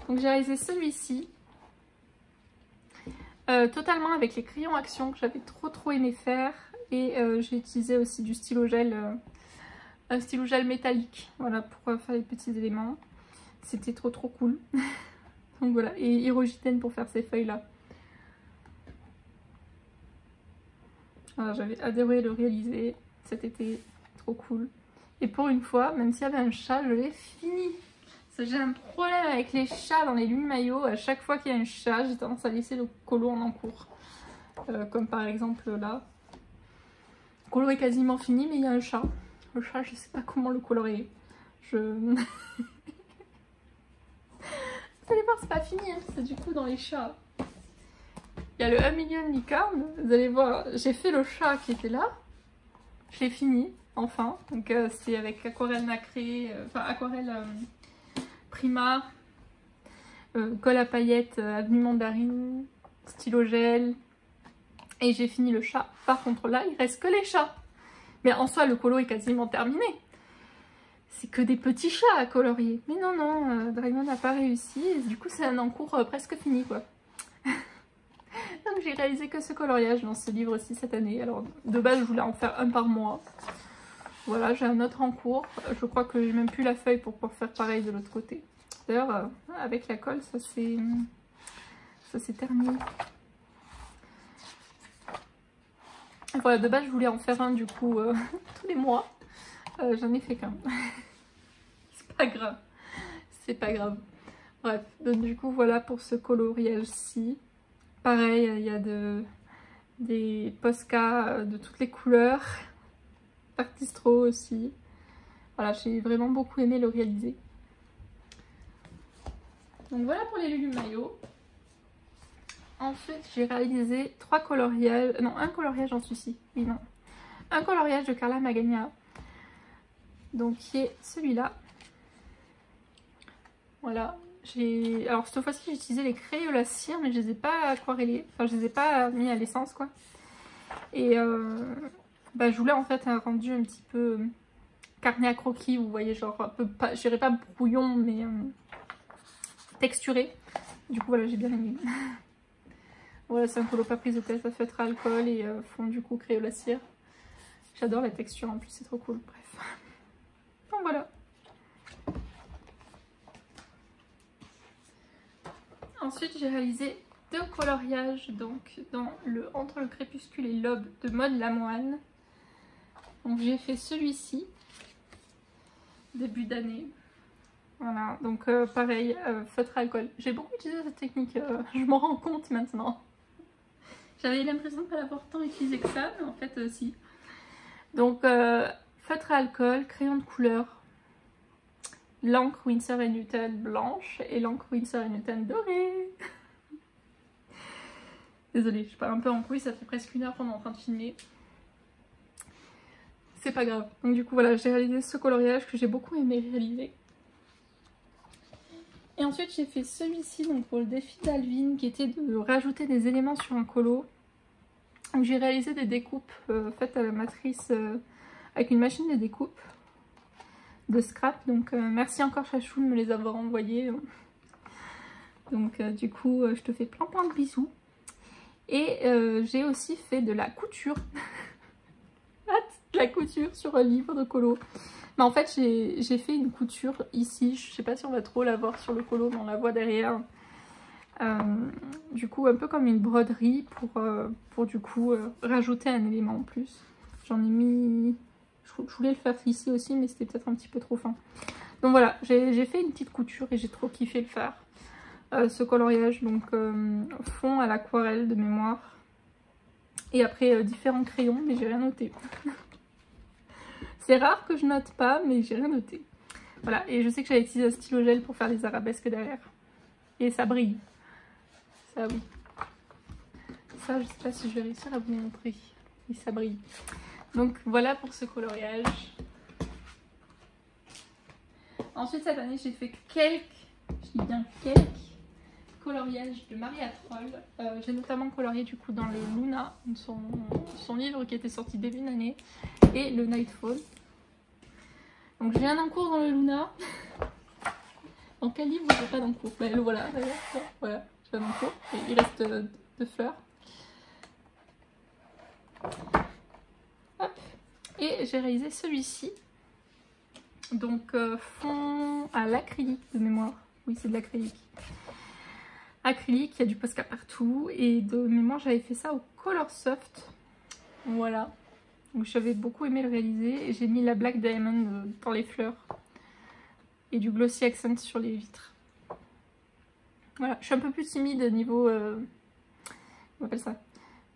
[SPEAKER 1] Donc j'ai réalisé celui-ci. Totalement avec les crayons Action que j'avais trop aimé faire. Et j'ai utilisé aussi du stylo gel. Un stylo gel métallique, voilà, pour faire les petits éléments. C'était trop cool. Donc voilà, et Hyrogitène pour faire ces feuilles là. Voilà, j'avais adoré le réaliser cet été, trop cool. Et pour une fois, même s'il y avait un chat, je l'ai fini. J'ai un problème avec les chats dans les lumi-maillots. À chaque fois qu'il y a un chat, j'ai tendance à laisser le colo en encours. Comme par exemple là. Le colo est quasiment fini, mais il y a un chat. Le chat, je sais pas comment le colorer. Vous allez voir, c'est pas fini, hein, c'est du coup dans les chats. Il y a le A Million Licorne, vous allez voir, j'ai fait le chat qui était là. Je l'ai fini, enfin. Donc c'est avec aquarelle nacrée, enfin aquarelle Prima, colle à paillettes, avenue Mandarine, stylo gel. Et j'ai fini le chat. Par contre là, il reste que les chats. Mais en soi, le colo est quasiment terminé. C'est que des petits chats à colorier. Mais non, Dragon n'a pas réussi. Et du coup, c'est un encours presque fini, quoi. Donc j'ai réalisé que ce coloriage dans ce livre-ci cette année. Alors de base, je voulais en faire un par mois. Voilà, j'ai un autre encours. Je crois que j'ai même plus la feuille pour pouvoir faire pareil de l'autre côté. D'ailleurs, avec la colle, ça s'est terminé. Voilà, de base je voulais en faire un du coup tous les mois. J'en ai fait qu'un. C'est pas grave. C'est pas grave. Bref, donc du coup voilà pour ce coloriage-ci. Pareil, il y a des Posca de toutes les couleurs. Artistro aussi. Voilà, j'ai vraiment beaucoup aimé le réaliser. Donc voilà pour les Lulu Maillot. Ensuite, j'ai réalisé trois coloriages, non, un coloriage dans celui-ci, oui, non. Un coloriage de Carla Magagna, donc qui est celui-là. Voilà, alors cette fois-ci j'ai utilisé les Crayola cire, mais je les ai pas aquarellés, enfin je les ai pas mis à l'essence quoi. Et je voulais en fait un rendu un petit peu carnet à croquis, vous voyez, genre un peu, je dirais pas brouillon, mais texturé. Du coup voilà, j'ai bien aimé. Voilà, c'est un colo pas prise de tête à feutre à alcool et fond du coup Crayola cire. J'adore la texture en plus, c'est trop cool. Bref. Donc voilà. Ensuite, j'ai réalisé deux coloriages donc dans entre le crépuscule et l'aube de Maud Lamoine. Donc j'ai fait celui-ci début d'année. Voilà, donc pareil, feutre à alcool. J'ai beaucoup utilisé cette technique, je m'en rends compte maintenant. J'avais l'impression de ne pas l'avoir tant utilisé que ça, mais en fait si. Donc feutre à alcool, crayon de couleur, l'encre Winsor & Newton blanche et l'encre Winsor & Newton dorée. Désolée, je pars un peu en couille, ça fait presque 1 heure qu'on est en train de filmer. C'est pas grave. Donc du coup voilà, j'ai réalisé ce coloriage que j'ai beaucoup aimé réaliser. Et ensuite j'ai fait celui-ci donc pour le défi d'Alvin qui était de rajouter des éléments sur un colo. Donc j'ai réalisé des découpes faites à la matrice avec une machine de découpe de scrap. Donc merci encore Chachou de me les avoir envoyés. Donc du coup je te fais plein de bisous. Et j'ai aussi fait de la couture. De la couture sur un livre de colo. Mais en fait j'ai fait une couture ici, je sais pas si on va trop la voir sur le colo mais on la voit derrière. Du coup un peu comme une broderie pour du coup rajouter un élément en plus. J'en ai mis... Je voulais le faire ici aussi mais c'était peut-être un petit peu trop fin. Donc voilà, j'ai fait une petite couture et j'ai trop kiffé le faire. Ce coloriage, donc fond à l'aquarelle de mémoire. Et après différents crayons mais j'ai rien noté. C'est rare que je note pas, mais j'ai rien noté. Voilà, et je sais que j'avais utilisé un stylo gel pour faire les arabesques derrière. Et ça brille. Ça, oui. Ça, je sais pas si je vais réussir à vous montrer. Et ça brille. Donc voilà pour ce coloriage. Ensuite, cette année, j'ai fait quelques, je dis bien quelques, coloriages de Maria Troll. J'ai notamment colorié du coup dans le Luna, son livre qui était sorti début d'année, et le Nightfall. Donc j'ai un encours dans le Luna. Dans quel livre j'ai pas d'encours? Ben, le voilà d'ailleurs. Voilà, j'ai un encours. Et il reste 2 fleurs. Hop. Et j'ai réalisé celui-ci. Donc fond à l'acrylique de mémoire. Oui, c'est de l'acrylique. Acrylique, il y a du Posca partout. Et de mémoire, j'avais fait ça au Color Soft. Voilà. Donc j'avais beaucoup aimé le réaliser. Et j'ai mis la Black Diamond dans les fleurs. Et du Glossy Accent sur les vitres. Voilà, je suis un peu plus timide niveau... on appelle ça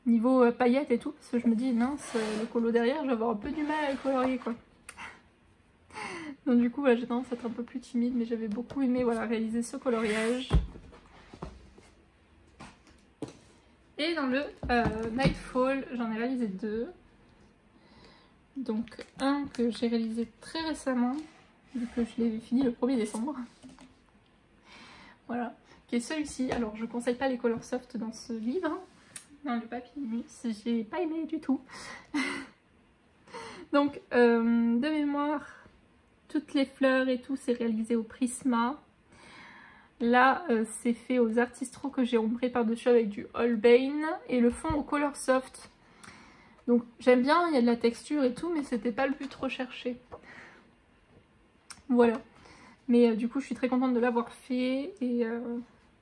[SPEAKER 1] niveau paillettes et tout. Parce que je me dis, mince, le colo derrière, je vais avoir un peu du mal à le colorier quoi. Donc du coup, voilà, j'ai tendance à être un peu plus timide. Mais j'avais beaucoup aimé voilà, réaliser ce coloriage. Et dans le Nightfall, j'en ai réalisé 2. Donc un que j'ai réalisé très récemment, vu que je l'ai fini le 1er décembre. Voilà, qui est celui-ci. Alors je conseille pas les Color Soft dans ce livre. Dans le Papyrus, j'ai pas aimé du tout. Donc de mémoire, toutes les fleurs et tout c'est réalisé au Prisma. Là c'est fait aux Artistro que j'ai ombré par-dessus avec du Holbein. Et le fond au Color Soft. Donc j'aime bien, il y a de la texture et tout, mais c'était pas le but recherché. Voilà. Mais du coup je suis très contente de l'avoir fait. Et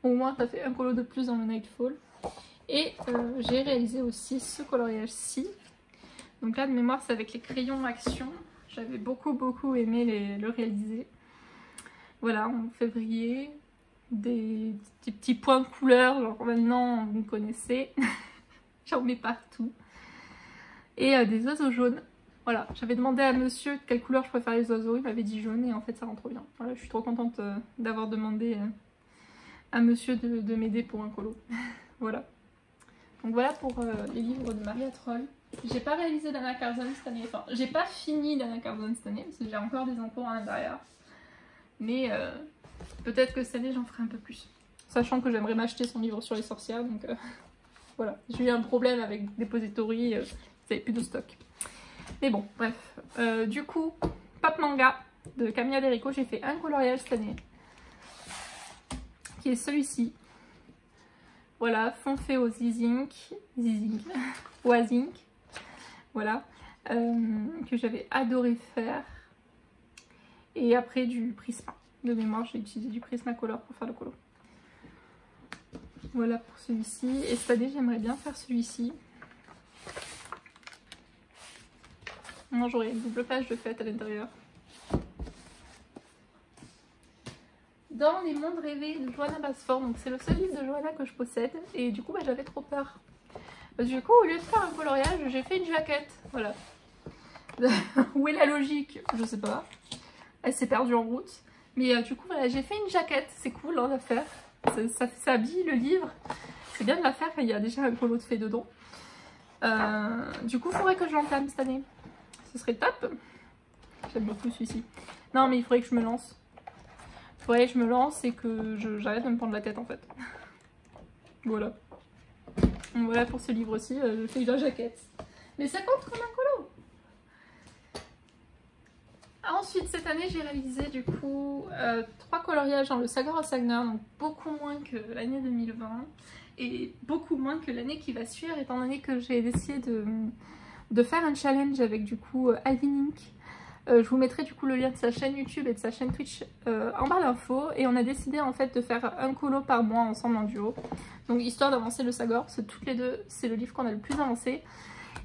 [SPEAKER 1] au moins ça fait un colo de plus dans le Nightfall. Et j'ai réalisé aussi ce coloriage-ci. Donc là de mémoire c'est avec les crayons Action. J'avais beaucoup aimé le réaliser. Voilà, en février. Des petits points de couleur, genre maintenant vous me connaissez. J'en mets partout. Et des oiseaux jaunes. Voilà, j'avais demandé à monsieur quelle couleur je préfère les oiseaux, il m'avait dit jaune et en fait ça rend trop bien. Voilà, je suis trop contente d'avoir demandé à monsieur de m'aider pour un colo. Voilà. Donc voilà pour les livres de Maria Troll. J'ai pas réalisé d'Anna Carzon cette année, enfin j'ai pas fini d'Anna Carzon cette année parce que j'ai encore des encours à l'intérieur. Mais peut-être que cette année j'en ferai un peu plus. Sachant que j'aimerais m'acheter son livre sur les sorcières, donc voilà. J'ai eu un problème avec Depository, ils n'avaient plus de stock. Mais bon, bref. Du coup, Pop Manga de Camilla Derico, j'ai fait un coloriage cette année. Qui est celui-ci. Voilà, fond fait au Zizink. Oazink. Voilà. Que j'avais adoré faire. Et après du Prisma. De mémoire, j'ai utilisé du Prismacolor pour faire le colo. Voilà pour celui-ci. Et cette année, j'aimerais bien faire celui-ci. Moi, j'aurais une double page de fête à l'intérieur. Dans les mondes rêvés de Johanna Basford. Donc c'est le seul livre de Johanna que je possède. Et du coup bah, j'avais trop peur. Du coup au lieu de faire un coloriage, j'ai fait une jaquette. Voilà. Où est la logique? Je sais pas. Elle s'est perdue en route. Mais du coup voilà, j'ai fait une jaquette. C'est cool hein, à faire. Ça habille le livre. C'est bien de la faire quand il y a déjà un colo de fait dedans. Du coup il faudrait que je l'entame cette année. Ce serait top. J'aime beaucoup celui-ci. Non mais il faudrait que je me lance. Il faudrait que je me lance et que j'arrête de me prendre la tête en fait. Voilà. Donc voilà pour ce livre aussi, je fais une jaquette. Mais ça compte comme un colo. Ensuite cette année j'ai réalisé du coup 3 coloriages dans le Sagor Sagnar, donc beaucoup moins que l'année 2020 et beaucoup moins que l'année qui va suivre, étant donné que j'ai décidé de faire un challenge avec du coup Alvin Inc. Je vous mettrai du coup le lien de sa chaîne YouTube et de sa chaîne Twitch en barre d'infos, et on a décidé en fait de faire un colo par mois ensemble en duo, donc histoire d'avancer le Sagor, parce que toutes les deux c'est le livre qu'on a le plus avancé.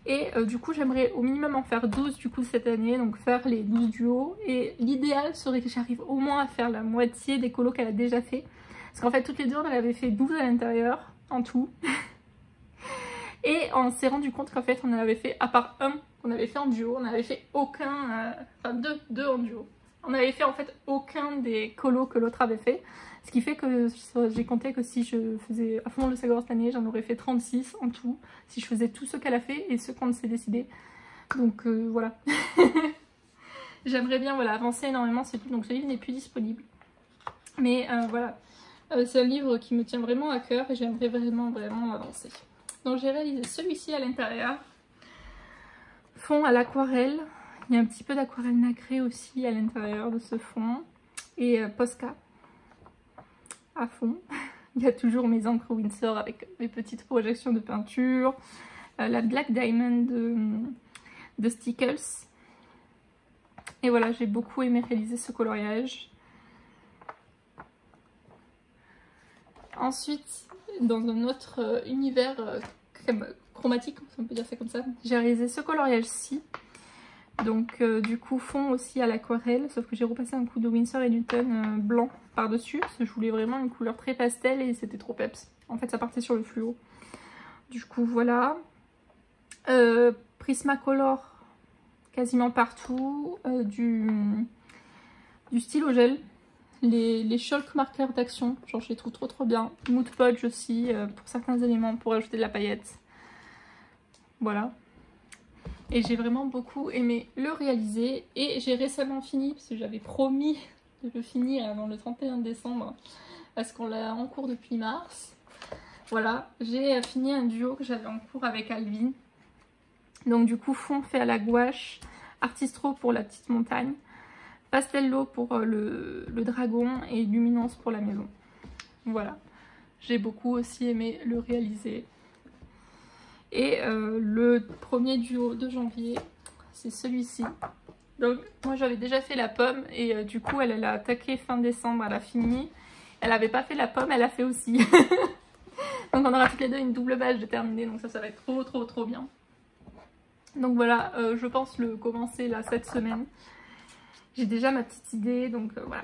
[SPEAKER 1] Et du coup j'aimerais au minimum en faire 12 du coup cette année, donc faire les 12 duos, et l'idéal serait que j'arrive au moins à faire la moitié des colos qu'elle a déjà fait, parce qu'en fait toutes les deux on en avait fait 12 à l'intérieur en tout. Et on s'est rendu compte qu'en fait on en avait fait, à part un qu'on avait fait en duo, on n'avait fait aucun, enfin deux en duo. On n'avait fait en fait aucun des colos que l'autre avait fait. Ce qui fait que j'ai compté que si je faisais à fond le Sagor cette année, j'en aurais fait 36 en tout. Si je faisais tout ce qu'elle a fait et ce qu'on s'est décidé. Donc voilà. J'aimerais bien voilà, avancer énormément ce livre. Donc ce livre n'est plus disponible. Mais voilà. C'est un livre qui me tient vraiment à cœur et j'aimerais vraiment avancer. Donc j'ai réalisé celui-ci à l'intérieur. Fond à l'aquarelle. Il y a un petit peu d'aquarelle nacrée aussi à l'intérieur de ce fond. Et Posca à fond. Il y a toujours mes encres Winsor avec mes petites projections de peinture. La Black Diamond de Stickles. Et voilà, j'ai beaucoup aimé réaliser ce coloriage. Ensuite, dans un autre univers chromatique, on peut dire ça comme ça, j'ai réalisé ce coloriage-ci. Donc du coup fond aussi à l'aquarelle, sauf que j'ai repassé un coup de Winsor & Newton blanc par-dessus, parce que je voulais vraiment une couleur très pastel et c'était trop peps. En fait ça partait sur le fluo. Du coup voilà. Prismacolor quasiment partout, du stylo gel. Les chalk marqueurs d'action, genre je les trouve trop bien. Mood Podge aussi pour certains éléments pour ajouter de la paillette. Voilà. Et j'ai vraiment beaucoup aimé le réaliser. Et j'ai récemment fini, parce que j'avais promis de le finir avant le 31 décembre, parce qu'on l'a en cours depuis mars. Voilà, j'ai fini un duo que j'avais en cours avec Alvin. Donc du coup fond fait à la gouache, Artistro pour la petite montagne, Pastello pour le dragon et Luminance pour la maison. Voilà, j'ai beaucoup aussi aimé le réaliser. Et le premier duo de janvier, c'est celui-ci. Donc moi j'avais déjà fait la pomme et du coup elle a attaqué fin décembre, elle a fini. Elle n'avait pas fait la pomme, elle a fait aussi. Donc on aura toutes les deux une double page de terminer, donc ça va être trop bien. Donc voilà, je pense le commencer là cette semaine. J'ai déjà ma petite idée, donc voilà.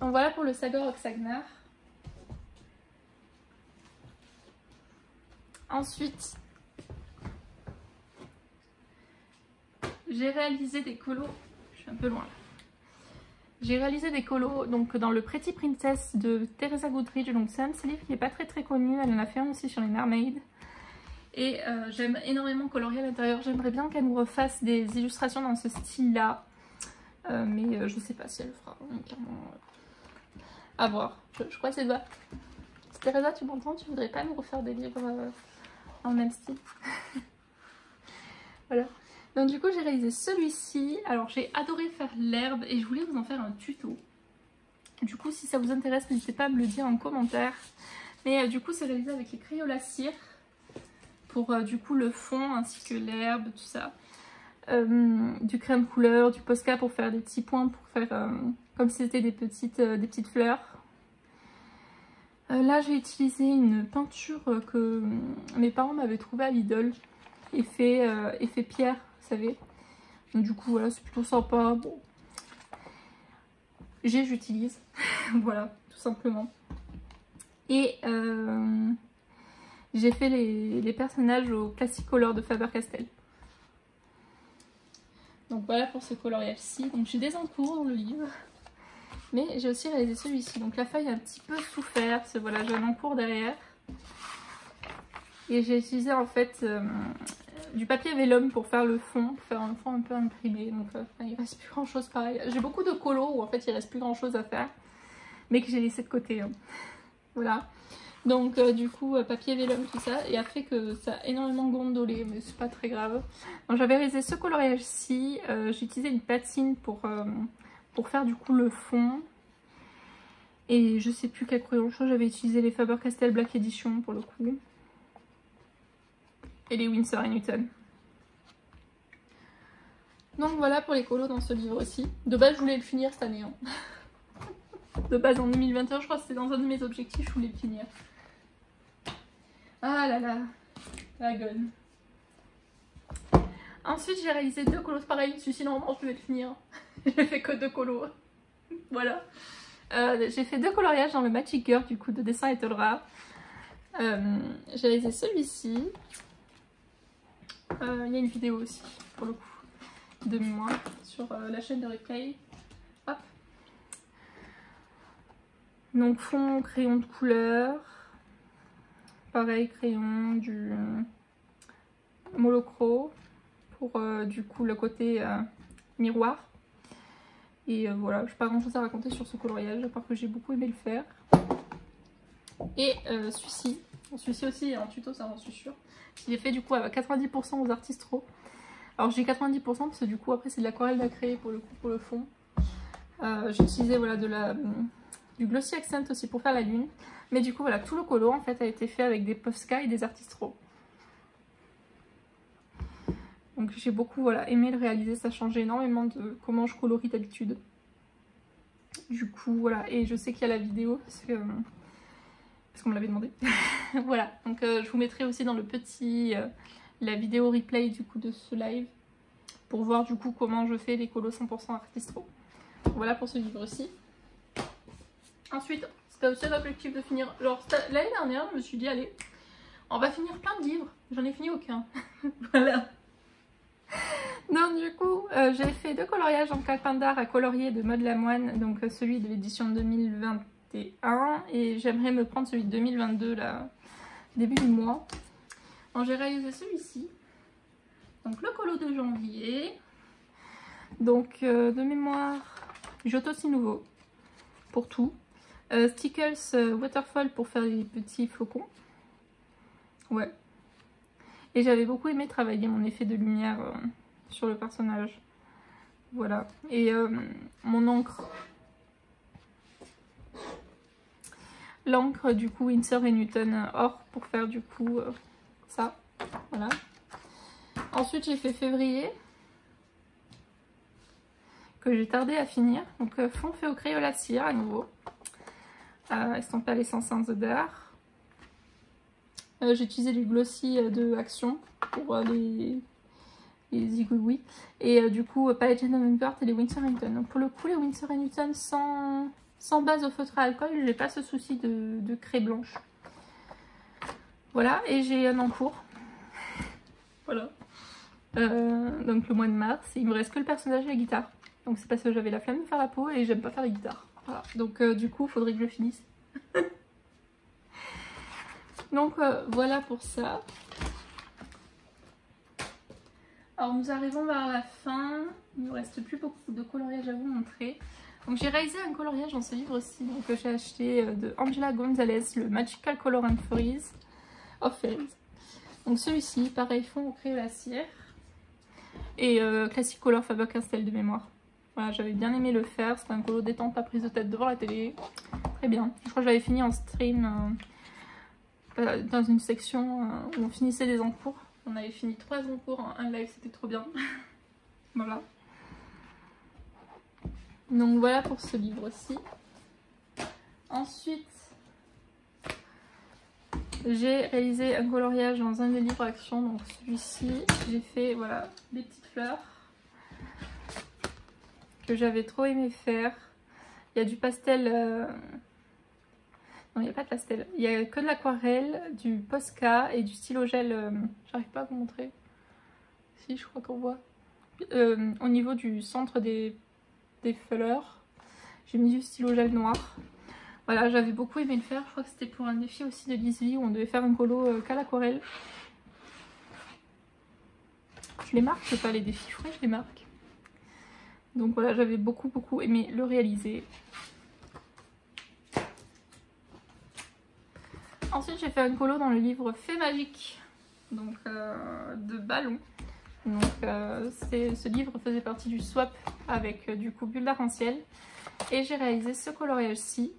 [SPEAKER 1] Donc voilà pour le Sagor Sagnar. Ensuite, j'ai réalisé des colos. Je suis un peu loin là. J'ai réalisé des colos donc dans le Pretty Princess de Teresa Goodridge. Donc c'est un de ces livres qui n'est pas très connu. Elle en a fait un aussi sur les mermaids. Et j'aime énormément colorier à l'intérieur. J'aimerais bien qu'elle nous refasse des illustrations dans ce style-là. Mais je sais pas si elle le fera. Clairement, à voir. Je crois que c'est doigt. Teresa, tu m'entends? Tu voudrais pas nous refaire des livres en même style? Voilà. Donc du coup j'ai réalisé celui-ci. Alors j'ai adoré faire l'herbe et je voulais vous en faire un tuto. Du coup si ça vous intéresse n'hésitez pas à me le dire en commentaire. Mais du coup c'est réalisé avec les Crayola cire pour du coup le fond ainsi que l'herbe, tout ça. Du crème couleur, du Posca pour faire des petits points, pour faire comme si c'était des petites fleurs. Là j'ai utilisé une peinture que mes parents m'avaient trouvée à Lidl, effet pierre, vous savez. Donc du coup voilà, c'est plutôt sympa. Bon. j'utilise. Voilà, tout simplement. Et j'ai fait les personnages au Classic Color de Faber-Castell. Donc voilà pour ce coloriage-ci. Donc j'ai des encours dans le livre. Mais j'ai aussi réalisé celui-ci. Donc la feuille a un petit peu souffert. Voilà, j'ai un encours derrière. Et j'ai utilisé en fait du papier vélum pour faire le fond. Pour faire un fond un peu imprimé. Donc il reste plus grand chose pareil. J'ai beaucoup de colos où en fait il reste plus grand chose à faire. Mais que j'ai laissé de côté. Hein. Voilà. Donc du coup papier vélum tout ça, et après que ça a énormément gondolé, mais c'est pas très grave. J'avais réalisé ce coloriage-ci, j'ai utilisé une patine pour faire du coup le fond. Et je sais plus quel crayon, je crois que j'avais utilisé les Faber-Castell Black Edition pour le coup. Et les Winsor & Newton. Donc voilà pour les colos dans ce livre-ci. De base je voulais le finir cette année. Hein. De base en 2021, je crois que c'était dans un de mes objectifs, je voulais le finir. Ah là là, la gonne. Ensuite j'ai réalisé 2 colos pareils, celui-ci normalement je vais le finir. J'ai fait que 2 colos. Voilà. J'ai fait 2 coloriages dans le Magic Girl du coup de dessin Ethelra. J'ai réalisé celui-ci. Il y a une vidéo aussi pour le coup de mémoire sur la chaîne de replay. Hop. Donc fond crayon de couleur. Pareil, crayon du molocro pour du coup le côté miroir. Et voilà, je n'ai pas grand chose à raconter sur ce coloriage, à part que j'ai beaucoup aimé le faire. Et celui-ci aussi est en tuto, ça j'en suis sûre. Je l'ai fait du coup à 90% aux Artistro. Alors j'ai 90% parce que du coup après c'est de l'aquarelle nacrée pour le coup pour le fond. J'ai utilisé voilà du glossy accent aussi pour faire la lune. Mais du coup voilà, tout le colo en fait a été fait avec des Posca et des Artistro. Donc j'ai beaucoup voilà, aimé le réaliser, ça changeait énormément de comment je colorie d'habitude. Du coup voilà, et je sais qu'il y a la vidéo parce qu'on me l'avait demandé. Voilà, donc je vous mettrai aussi dans le petit la vidéo replay du coup de ce live pour voir du coup comment je fais les colos 100% Artistro. Voilà pour ce livre-ci. Ensuite, c'était aussi un objectif de finir. Genre l'année dernière, je me suis dit allez, on va finir plein de livres. J'en ai fini aucun. Voilà. Donc du coup, j'ai fait 2 coloriages en calepin d'art à colorier de Maud Lamoine, donc celui de l'édition 2021, et j'aimerais me prendre celui de 2022 là, début du mois. J'ai réalisé celui-ci, donc le colo de janvier, donc de mémoire, Giotto Si Nouveau pour tout, Stickles Waterfall pour faire les petits flocons, ouais. Et j'avais beaucoup aimé travailler mon effet de lumière sur le personnage. Voilà. Et mon encre. L'encre du coup Winsor & Newton or pour faire du coup ça. Voilà. Ensuite j'ai fait février. Que j'ai tardé à finir. Donc fond fait au crayon à cire à nouveau. Estampé à l'essence in the Dark. J'ai utilisé du glossy de Action pour les zigouis. Et du coup, Palette Gentleman et les Winsor & Newton. Donc pour le coup, les Winsor & Newton sans base au feutre à alcool, j'ai pas ce souci de craie blanche. Voilà, et j'ai un encours. Voilà. Donc le mois de mars, il me reste que le personnage et la guitare. Donc c'est parce que j'avais la flemme de faire la peau et j'aime pas faire la guitare. Voilà. Donc du coup, il faudrait que je le finisse. Donc voilà pour ça. Alors nous arrivons vers la fin. Il ne me reste plus beaucoup de coloriage à vous montrer. Donc j'ai réalisé un coloriage dans ce livre-ci que j'ai acheté de Angela Gonzalez, le Magical Color and Freeze of Fairies. Donc celui-ci, pareil, fond au crayon à cire. Et Classic Color Faber-Castell de mémoire. Voilà, j'avais bien aimé le faire. C'était un colo détente, pas prise de tête devant la télé. Très bien. Je crois que j'avais fini en stream dans une section où on finissait des encours. On avait fini 3 encours en un live, c'était trop bien. Voilà. Donc voilà pour ce livre-ci. Ensuite, j'ai réalisé un coloriage dans un des livres Action. Donc celui-ci, j'ai fait voilà, des petites fleurs que j'avais trop aimé faire. Il y a du pastel... Non, il n'y a pas de pastel. Il n'y a que de l'aquarelle, du Posca et du stylo gel. J'arrive pas à vous montrer. Si, je crois qu'on voit. Au niveau du centre des fleurs, j'ai mis du stylo gel noir. Voilà, j'avais beaucoup aimé le faire. Je crois que c'était pour un défi aussi de Lisby où on devait faire un colo qu'à l'aquarelle. Je les marque pas les défis, je crois que je les marque. Donc voilà, j'avais beaucoup aimé le réaliser. Ensuite, j'ai fait un colo dans le livre Fée magique, donc de ballon. Donc ce livre faisait partie du swap avec du coup Bulle d'arc-en-ciel. Et j'ai réalisé ce coloriage-ci.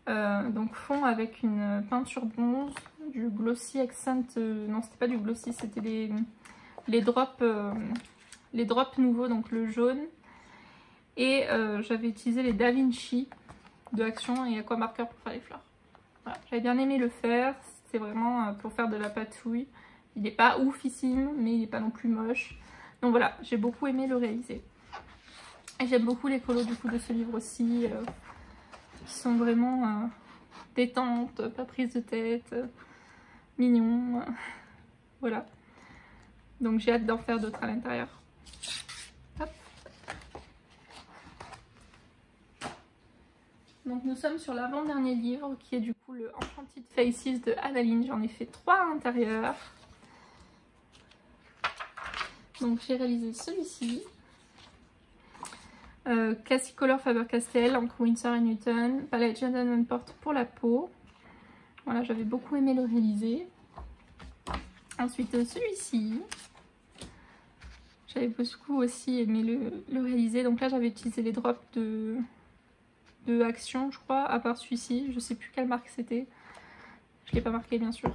[SPEAKER 1] Donc fond avec une peinture bronze, du glossy accent. Non, c'était pas du glossy, c'était les drops nouveaux, donc le jaune. Et j'avais utilisé les Da Vinci de Action et Aquamarker pour faire les fleurs. Voilà, j'avais bien aimé le faire, c'est vraiment pour faire de la patouille. Il n'est pas oufissime, mais il n'est pas non plus moche. Donc voilà, j'ai beaucoup aimé le réaliser. Et j'aime beaucoup les colos du coup de ce livre aussi, qui sont vraiment détentes, pas prise de tête, mignons. Voilà. Donc j'ai hâte d'en faire d'autres à l'intérieur. Donc nous sommes sur l'avant-dernier livre qui est du coup le Enchanted Faces de Adaline. J'en ai fait 3 à l'intérieur. Donc j'ai réalisé celui-ci. Classic Color Faber-Castell, encre Winsor & Newton, palette Gentleman Porte pour la peau. Voilà, j'avais beaucoup aimé le réaliser. Ensuite celui-ci. J'avais beaucoup aussi aimé le réaliser. Donc là j'avais utilisé les drops de Action, je crois, à part celui-ci. Je sais plus quelle marque c'était. Je l'ai pas marqué bien sûr.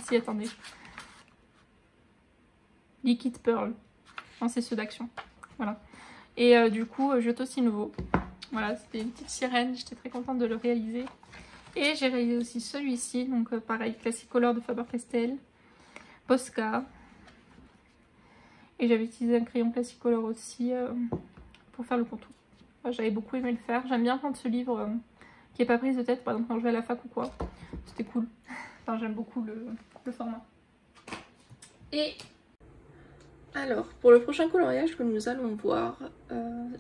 [SPEAKER 1] Si, attendez. Liquid Pearl. Non, c'est ceux d'Action. Voilà. Et du coup, Giotto Sinuvo. Voilà, c'était une petite sirène. J'étais très contente de le réaliser. Et j'ai réalisé aussi celui-ci. Donc pareil, Classic Color de Faber-Castell. Posca. Et j'avais utilisé un crayon Classic Color aussi pour faire le contour. J'avais beaucoup aimé le faire. J'aime bien prendre ce livre qui est pas prise de tête, par exemple quand je vais à la fac ou quoi. C'était cool. Enfin, j'aime beaucoup le format. Et alors, pour le prochain coloriage que nous allons voir,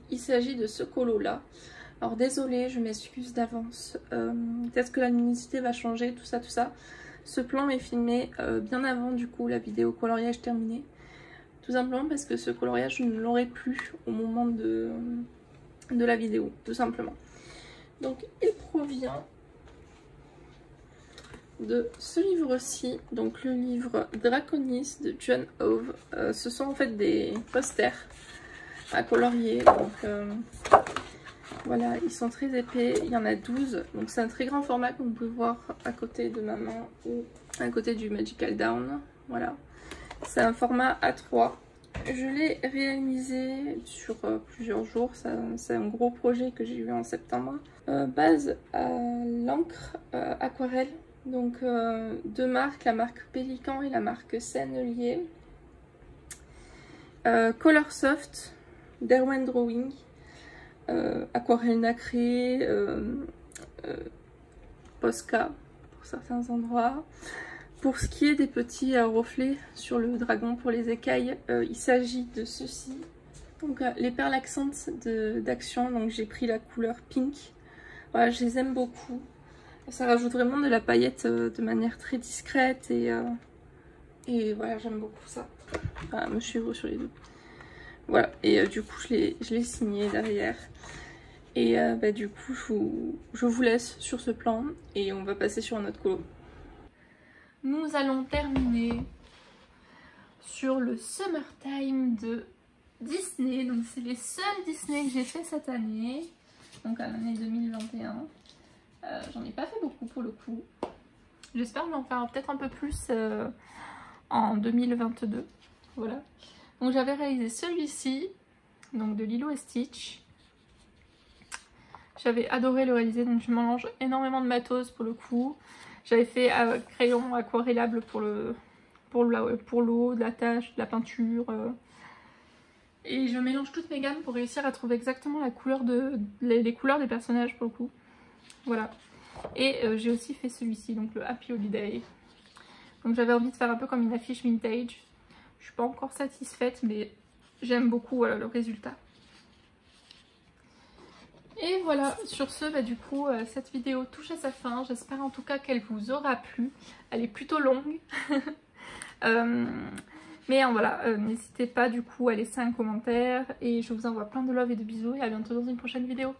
[SPEAKER 1] il s'agit de ce colo là. Alors désolée, je m'excuse d'avance. Peut-être que la luminosité va changer, tout ça, tout ça. Ce plan est filmé bien avant du coup la vidéo coloriage terminée. Tout simplement parce que ce coloriage, je ne l'aurai plus au moment de la vidéo, tout simplement. Donc il provient de ce livre-ci, donc le livre Draconis de John Hove. Ce sont en fait des posters à colorier, donc voilà, ils sont très épais, il y en a 12, donc c'est un très grand format comme vous pouvez voir à côté de ma main ou à côté du Magical Down. Voilà, c'est un format A3. Je l'ai réalisé sur plusieurs jours, c'est un gros projet que j'ai eu en septembre. Base à l'encre aquarelle, donc deux marques, la marque Pélican et la marque Sennelier. Color Soft d'Erwan Drawing, aquarelle nacrée, Posca pour certains endroits. Pour ce qui est des petits reflets sur le dragon pour les écailles, il s'agit de ceci. Donc les perles accents d'Action, donc j'ai pris la couleur pink. Voilà, je les aime beaucoup. Ça rajoute vraiment de la paillette de manière très discrète et voilà, j'aime beaucoup ça. Enfin, me suivre sur les deux. Voilà, et du coup je l'ai signé derrière. Et du coup je vous laisse sur ce plan et on va passer sur un autre colo. Nous allons terminer sur le Summertime de Disney. Donc c'est les seuls Disney que j'ai fait cette année. Donc à l'année 2021. J'en ai pas fait beaucoup pour le coup. J'espère en faire peut-être un peu plus en 2022. Voilà. Donc j'avais réalisé celui-ci. Donc de Lilo et Stitch. J'avais adoré le réaliser. Donc je mélange énormément de matos pour le coup. J'avais fait crayon aquarellable pour l'eau, de la tache, de la peinture. Et je mélange toutes mes gammes pour réussir à trouver exactement la couleur les couleurs des personnages pour le coup. Voilà. Et j'ai aussi fait celui-ci, donc le Happy Holiday. Donc j'avais envie de faire un peu comme une affiche vintage. Je suis pas encore satisfaite, mais j'aime beaucoup voilà, le résultat. Et voilà, sur ce, bah, du coup, cette vidéo touche à sa fin. J'espère en tout cas qu'elle vous aura plu. Elle est plutôt longue. Mais voilà, n'hésitez pas du coup à laisser un commentaire. Et je vous envoie plein de love et de bisous. Et à bientôt dans une prochaine vidéo.